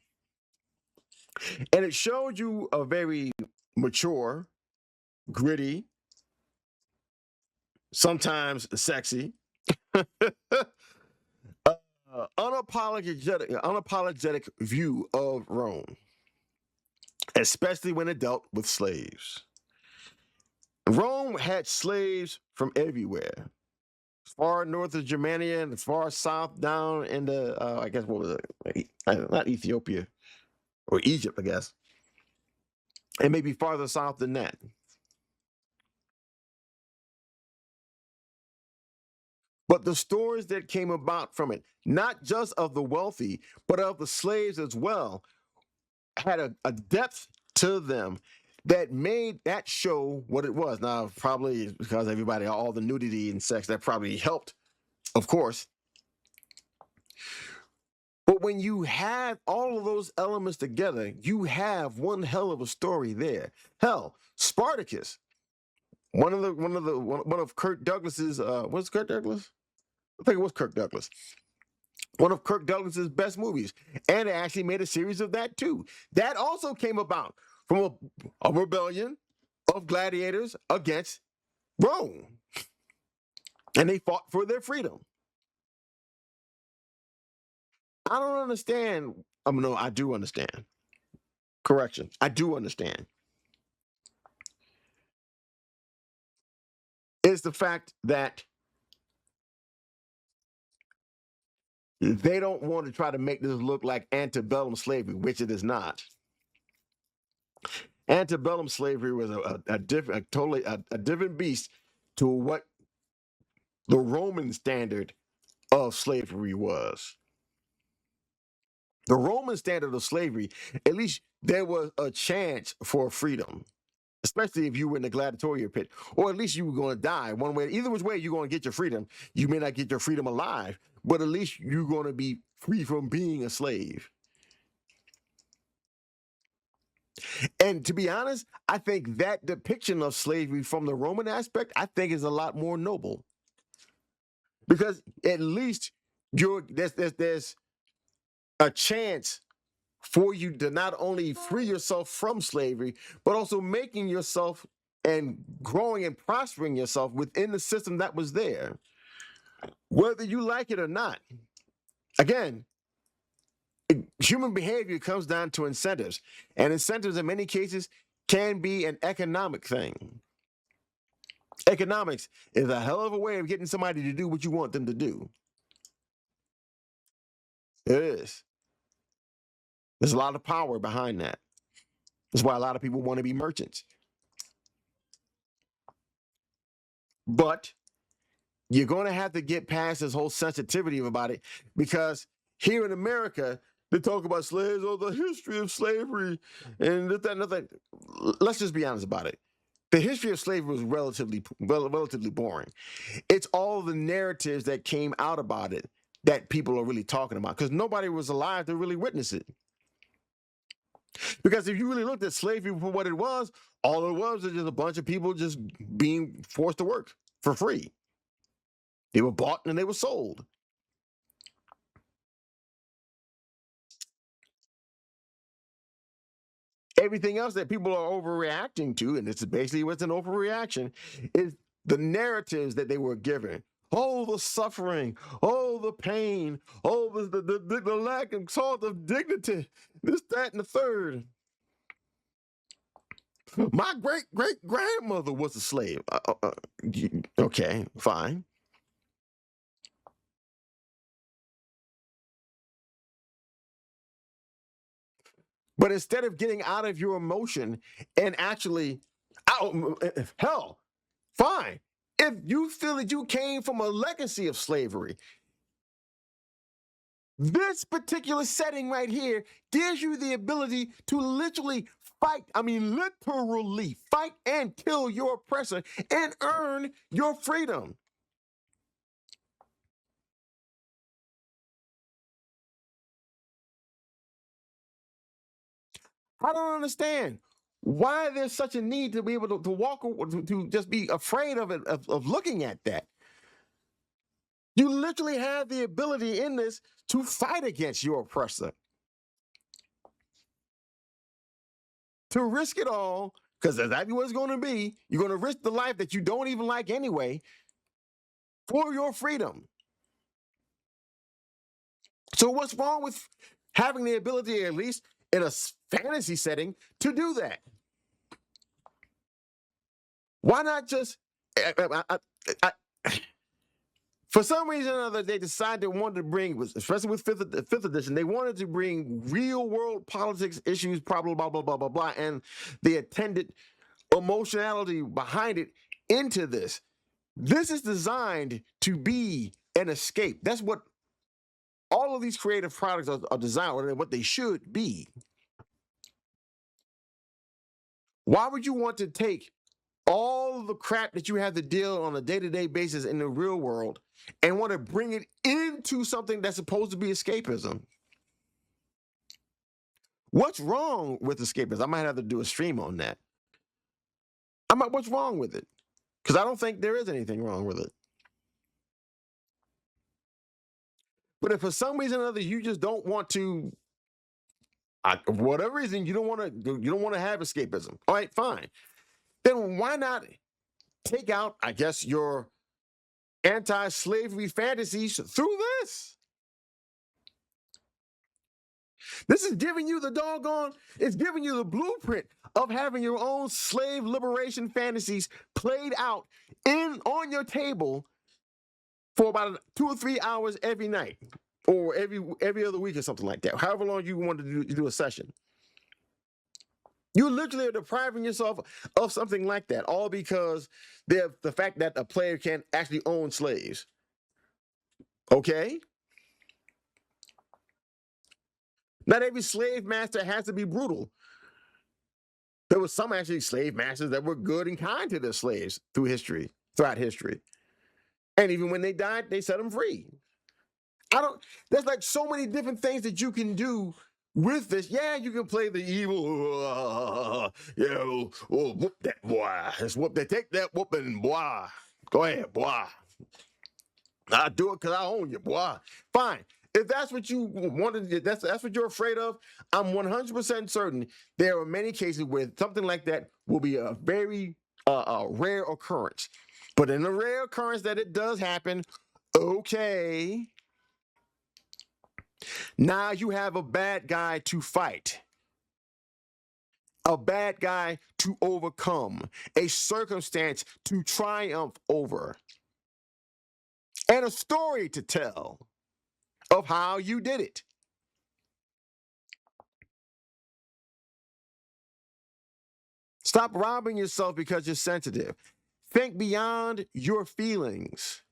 And it showed you a very mature, gritty, sometimes sexy, unapologetic view of Rome, especially when it dealt with slaves. Rome had slaves from everywhere, as far north of Germania and as far south down in the, I guess, what was it? Not Ethiopia, or Egypt, I guess, and maybe farther south than that. But the stories that came about from it, not just of the wealthy, but of the slaves as well, had a depth to them that made that show what it was. Now, probably because everybody, all the nudity and sex, that probably helped, of course. But when you have all of those elements together, you have one hell of a story there. Hell, Spartacus, one of Kirk Douglas's, what's Kirk Douglas? I think it was Kirk Douglas. One of Kirk Douglas's best movies, and they actually made a series of that too. That also came about from a rebellion of gladiators against Rome, and they fought for their freedom. I don't understand. No, I do understand. Correction, I do understand. It's the fact that they don't want to try to make this look like antebellum slavery, which it is not. Antebellum slavery was a different, totally a different beast to what the Roman standard of slavery was. The Roman standard of slavery, at least there was a chance for freedom, especially if you were in the gladiatorial pit, or at least you were going to die one way. Either which way, you're going to get your freedom. You may not get your freedom alive, but at least you're going to be free from being a slave. And to be honest, I think that depiction of slavery from the Roman aspect, I think is a lot more noble. Because at least there's a chance for you to not only free yourself from slavery, but also making yourself and growing and prospering yourself within the system that was there, whether you like it or not. Again, human behavior comes down to incentives, and incentives in many cases can be an economic thing. Economics is a hell of a way of getting somebody to do what you want them to do. It is. There's a lot of power behind that. That's why a lot of people want to be merchants. But you're going to have to get past this whole sensitivity about it, because here in America, they talk about slaves, or the history of slavery, and that, and that. Let's just be honest about it. The history of slavery was relatively boring. It's all the narratives that came out about it that people are really talking about, because nobody was alive to really witness it. Because if you really looked at slavery for what it was, all it was just a bunch of people just being forced to work for free. They were bought and they were sold. Everything else that people are overreacting to, and this is basically what's an overreaction, is the narratives that they were given. Oh, the suffering. Oh, the pain. Oh, the lack and sort of dignity. This, that, and the third. My great grandmother was a slave. Okay, fine. But instead of getting out of your emotion and actually, hell, fine. If you feel that you came from a legacy of slavery, This particular setting right here gives you the ability to literally fight, literally fight and kill your oppressor and earn your freedom. I don't understand why there's such a need to be able to walk, to just be afraid of it, of looking at that. You literally have the ability in this to fight against your oppressor, to risk it all, because that's what it's going to be. You're going to risk the life that you don't even like anyway for your freedom. So what's wrong with having the ability, at least in a fantasy setting, to do that? Why not just... for some reason or other, they decided they wanted to bring, especially with fifth edition, they wanted to bring real world politics issues, blah, blah, blah, blah, blah, blah, blah, and the attendant emotionality behind it into this. This is designed to be an escape. That's what all of these creative products are designed, or what they should be. Why would you want to take all the crap that you have to deal on a day-to-day basis in the real world and want to bring it into something that's supposed to be escapism? What's wrong with escapism? I might have to do a stream on that. What's wrong with it? Because I don't think there is anything wrong with it. But if for some reason or other you just don't want to, for whatever reason, you don't want to have escapism. All right, fine. Then why not take out, I guess, your anti-slavery fantasies through this? This is giving you it's giving you the blueprint of having your own slave liberation fantasies played out on your table for about 2 or 3 hours every night, or every other week or something like that. However long you want to do a session. You literally are depriving yourself of something like that, all because the fact that a player can actually own slaves. Okay? Not every slave master has to be brutal. There were some actually slave masters that were good and kind to their slaves throughout history. And even when they died, they set them free. There's like so many different things that you can do with this. Yeah, you can play the evil, whoop that boy. They take that whooping, boy. Go ahead, boy. I do it because I own you, boy. Fine. If that's what you wanted, that's what you're afraid of, I'm 100% certain there are many cases where something like that will be a very rare occurrence. But in the rare occurrence that it does happen, okay, now you have a bad guy to fight, a bad guy to overcome, a circumstance to triumph over, and a story to tell of how you did it. Stop robbing yourself because you're sensitive. Think beyond your feelings.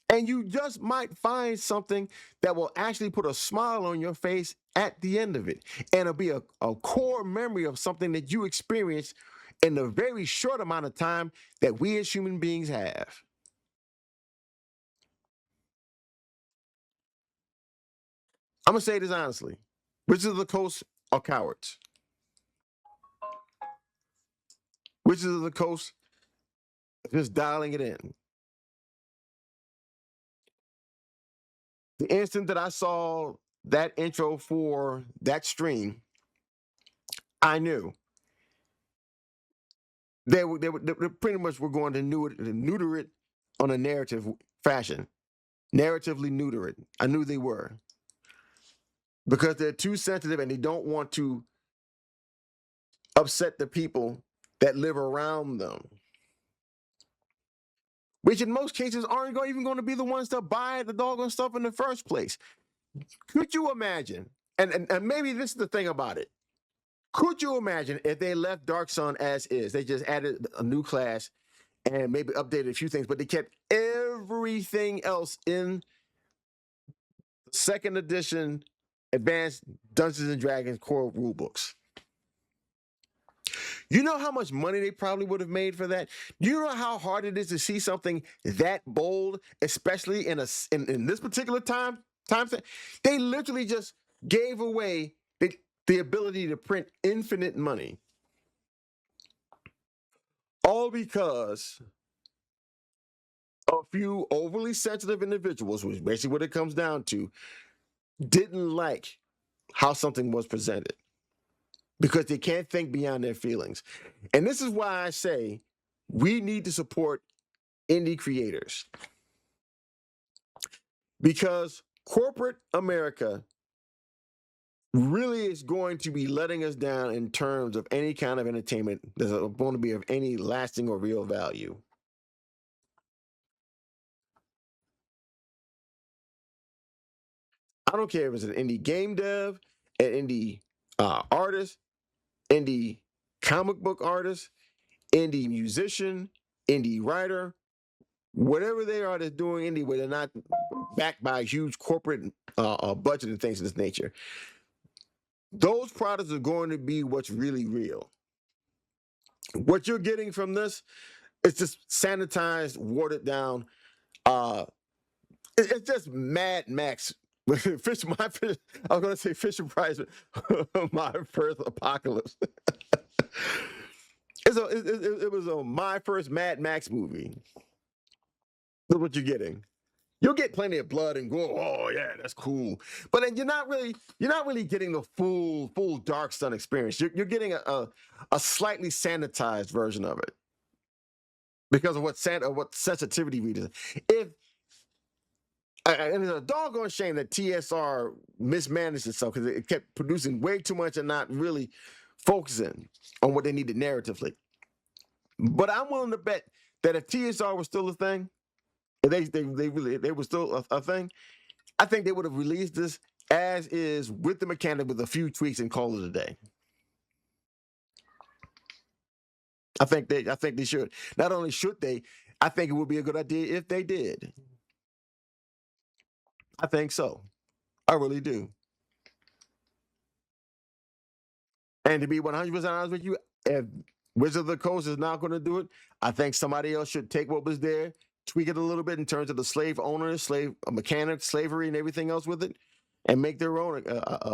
And you just might find something that will actually put a smile on your face at the end of it. And it'll be a core memory of something that you experienced in the very short amount of time that we as human beings have. I'm going to say this honestly. Wizards of the Coast are cowards. Wizards of the Coast, just dialing it in. The instant that I saw that intro for that stream, I knew they pretty much were going to neuter it on a narrative fashion. Narratively neuter it. I knew they were. Because they're too sensitive and they don't want to upset the people that live around them, which in most cases aren't even going to be the ones to buy the doggone stuff in the first place. Could you imagine? And maybe this is the thing about it. Could you imagine if they left Dark Sun as is? They just added a new class and maybe updated a few things, but they kept everything else in second edition Advanced Dungeons and Dragons core rule books. You know how much money they probably would have made for that? You know how hard it is to see something that bold, especially in this particular time set? They literally just gave away the ability to print infinite money. All because a few overly sensitive individuals, which is basically what it comes down to, didn't like how something was presented because they can't think beyond their feelings. And this is why I say we need to support indie creators, because corporate America really is going to be letting us down in terms of any kind of entertainment that's going to be of any lasting or real value. I don't care if it's an indie game dev, an indie artist, indie comic book artist, indie musician, indie writer, whatever they are that's doing indie where they're not backed by a huge corporate budget and things of this nature. Those products are going to be what's really real. What you're getting from this is just sanitized, watered down. It's just Mad Max. I was going to say Fisher Price, My First Apocalypse. It was a My First Mad Max movie. That's what you're getting. You'll get plenty of blood and gore. Oh yeah, that's cool. But then you're not really getting the full Dark Sun experience. You're getting a slightly sanitized version of it because of what sensitivity readers. And it's a doggone shame that TSR mismanaged itself because it kept producing way too much and not really focusing on what they needed narratively. But I'm willing to bet that if TSR was still a thing, if they were still a thing, I think they would have released this as is with the mechanic with a few tweaks and call it a day. I think they should. Not only should they, I think it would be a good idea if they did. I think so. I really do. And to be 100% honest with you, if Wizard of the Coast is not going to do it, I think somebody else should take what was there, tweak it a little bit in terms of the slave owners, slave mechanics, slavery, and everything else with it, and make their own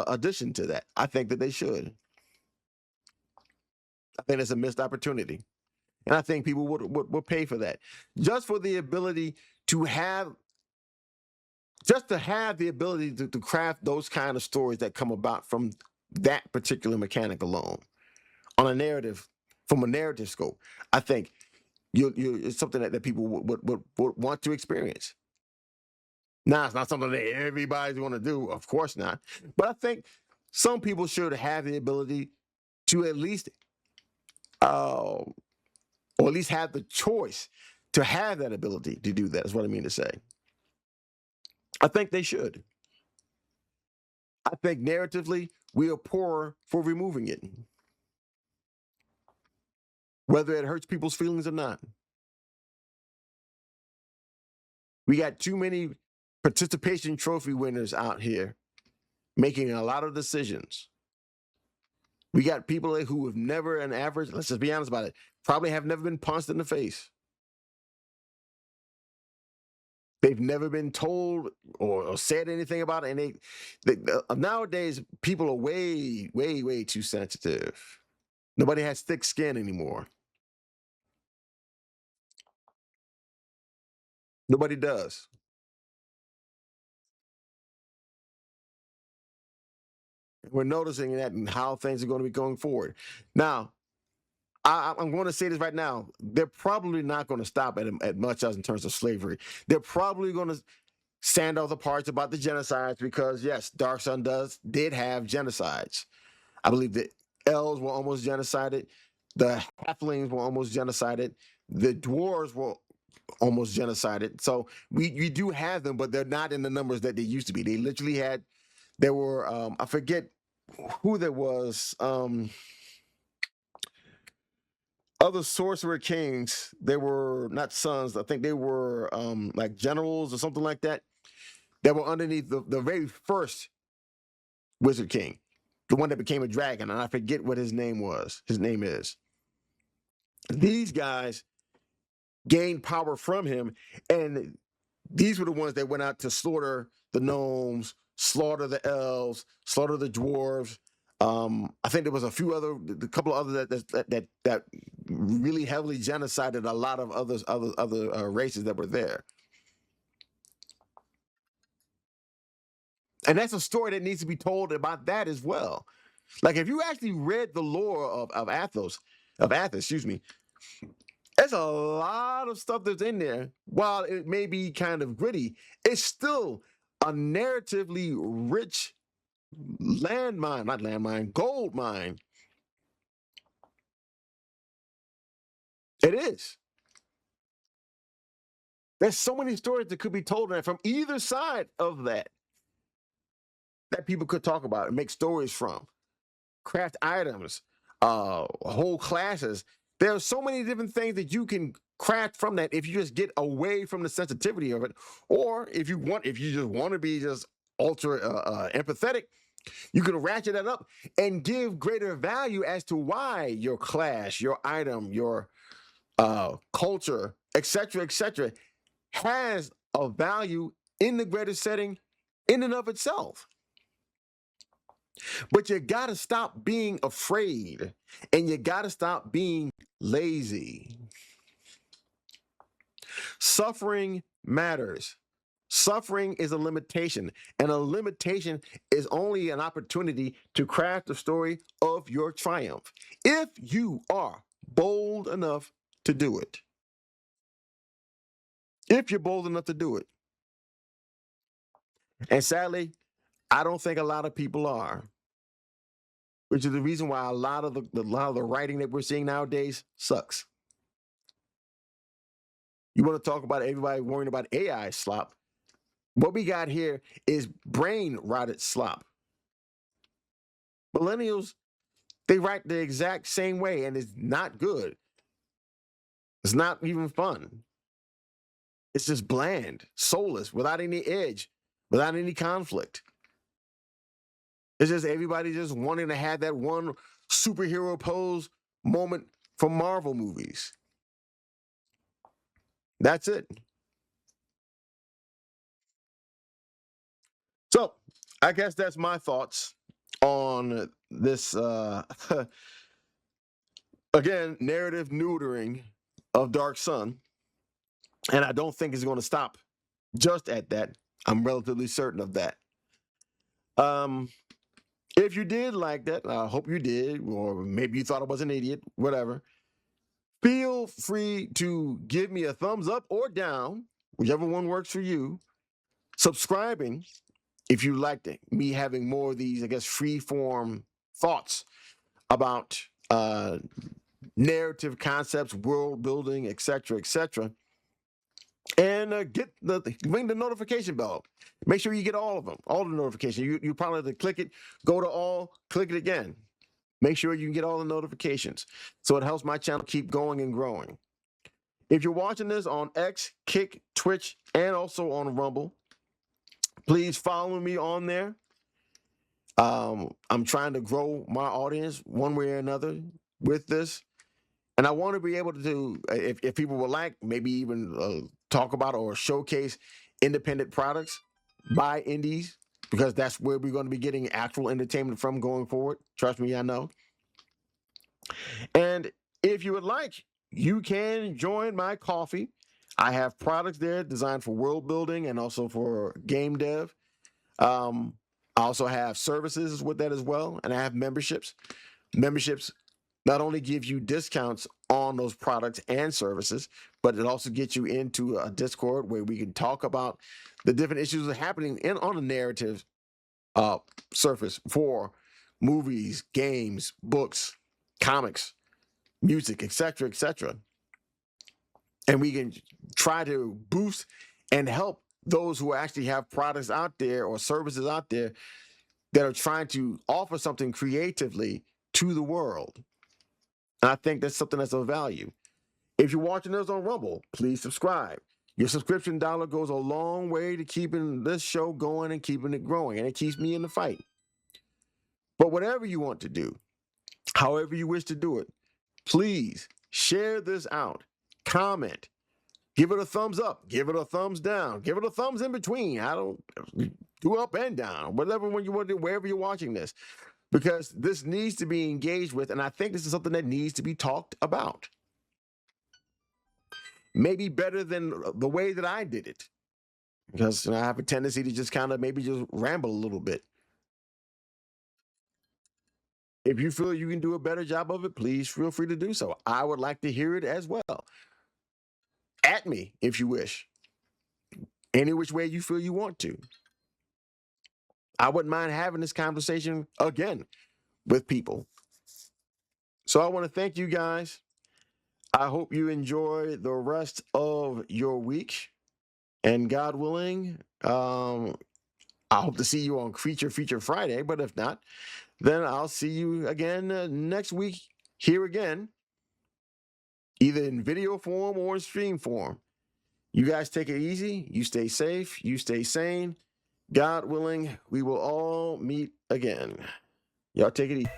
addition to that. I think that they should. I think it's a missed opportunity. And I think people would pay for that. Just for the ability to have the ability to craft those kind of stories that come about from that particular mechanic alone on a narrative, from a narrative scope. I think it's something that people would want to experience. Now, it's not something that everybody's going to do, of course not. But I think some people should have the ability to at least, or at least have the choice to have that ability to do that, is what I mean to say. I think they should. I think narratively, we are poorer for removing it, whether it hurts people's feelings or not. We got too many participation trophy winners out here making a lot of decisions. We got people who have never, an average, let's just be honest about it, probably have never been punched in the face. They've never been told or said anything about it. And nowadays, people are way too sensitive. Nobody has thick skin anymore. Nobody does. We're noticing that and how things are going to be going forward. Now, I'm going to say this right now. They're probably not going to stop at much as in terms of slavery. They're probably going to stand off the parts about the genocides because, yes, Dark Sun did have genocides. I believe the elves were almost genocided. The halflings were almost genocided. The dwarves were almost genocided. So we do have them, but they're not in the numbers that they used to be. They literally there were, I forget who there was, other sorcerer kings. They were not sons. I think they were like generals or something like that. that were underneath the very first Wizard King, the one that became a dragon, and I forget what his name was. His name is. These guys gained power from him, and these were the ones that went out to slaughter the gnomes, slaughter the elves, slaughter the dwarves. I think there was a couple of others that really heavily genocided a lot of other races that were there. And that's a story that needs to be told about that as well. Like if you actually read the lore of Athos, excuse me, there's a lot of stuff that's in there. While it may be kind of gritty, it's still a narratively rich gold mine. It is. There's so many stories that could be told from either side of that people could talk about and make stories from. Craft items, whole classes. There are so many different things that you can craft from that if you just get away from the sensitivity of it, or if you just want to be just ultra empathetic, you can ratchet that up and give greater value as to why your class, your item, your culture, etc., has a value in the greater setting in and of itself. But you got to stop being afraid, and you got to stop being lazy. Suffering matters. Suffering is a limitation, and a limitation is only an opportunity to craft the story of your triumph, if you are bold enough to do it. If you're bold enough to do it. And sadly, I don't think a lot of people are, which is the reason why a lot of the writing that we're seeing nowadays sucks. You want to talk about everybody worrying about AI slop? What we got here is brain rotted slop. Millennials, they write the exact same way, and it's not good. It's not even fun. It's just bland, soulless, without any edge, without any conflict. It's just everybody just wanting to have that one superhero pose moment from Marvel movies. That's it. So I guess that's my thoughts on this, again, narrative neutering of Dark Sun. And I don't think it's going to stop just at that. I'm relatively certain of that. If you did like that, I hope you did, or maybe you thought I was an idiot, whatever. Feel free to give me a thumbs up or down, whichever one works for you. Subscribing if you liked it, me having more of these, I guess, free form thoughts about narrative concepts, world building, etc., etc. And ring the notification bell. Make sure you get all of them, all the notifications. You probably have to click it, go to all, click it again. Make sure you can get all the notifications. So it helps my channel keep going and growing. If you're watching this on X, Kick, Twitch, and also on Rumble, please follow me on there. I'm trying to grow my audience one way or another with this. And I want to be able to, if people would like, maybe even talk about or showcase independent products by indies, because that's where we're going to be getting actual entertainment from going forward. Trust me, I know. And if you would like, you can join my coffee. I have products there designed for world building and also for game dev. I also have services with that as well, and I have memberships. Memberships not only give you discounts on those products and services, but it also gets you into a Discord where we can talk about the different issues that are happening on a narrative surface for movies, games, books, comics, music, etc., etc. And we can try to boost and help those who actually have products out there or services out there that are trying to offer something creatively to the world. And I think that's something that's of value. If you're watching us on Rumble, please subscribe. Your subscription dollar goes a long way to keeping this show going and keeping it growing, and it keeps me in the fight. But whatever you want to do, however you wish to do it, please share this out, comment, give it a thumbs up, give it a thumbs down, give it a thumbs in between. I don't do up and down, whatever one you want to do, wherever you're watching this, because this needs to be engaged with, and I think this is something that needs to be talked about. Maybe better than the way that I did it, because I have a tendency to just kind of maybe just ramble a little bit. If you feel you can do a better job of it, please feel free to do so. I would like to hear it as well. At me, if you wish. Any which way you feel you want to. I wouldn't mind having this conversation again with people. So I want to thank you guys. I hope you enjoy the rest of your week. And God willing, I hope to see you on Creature Feature Friday. But if not, then I'll see you again next week here again, either in video form or in stream form. You guys take it easy. You stay safe. You stay sane. God willing, we will all meet again. Y'all take it easy.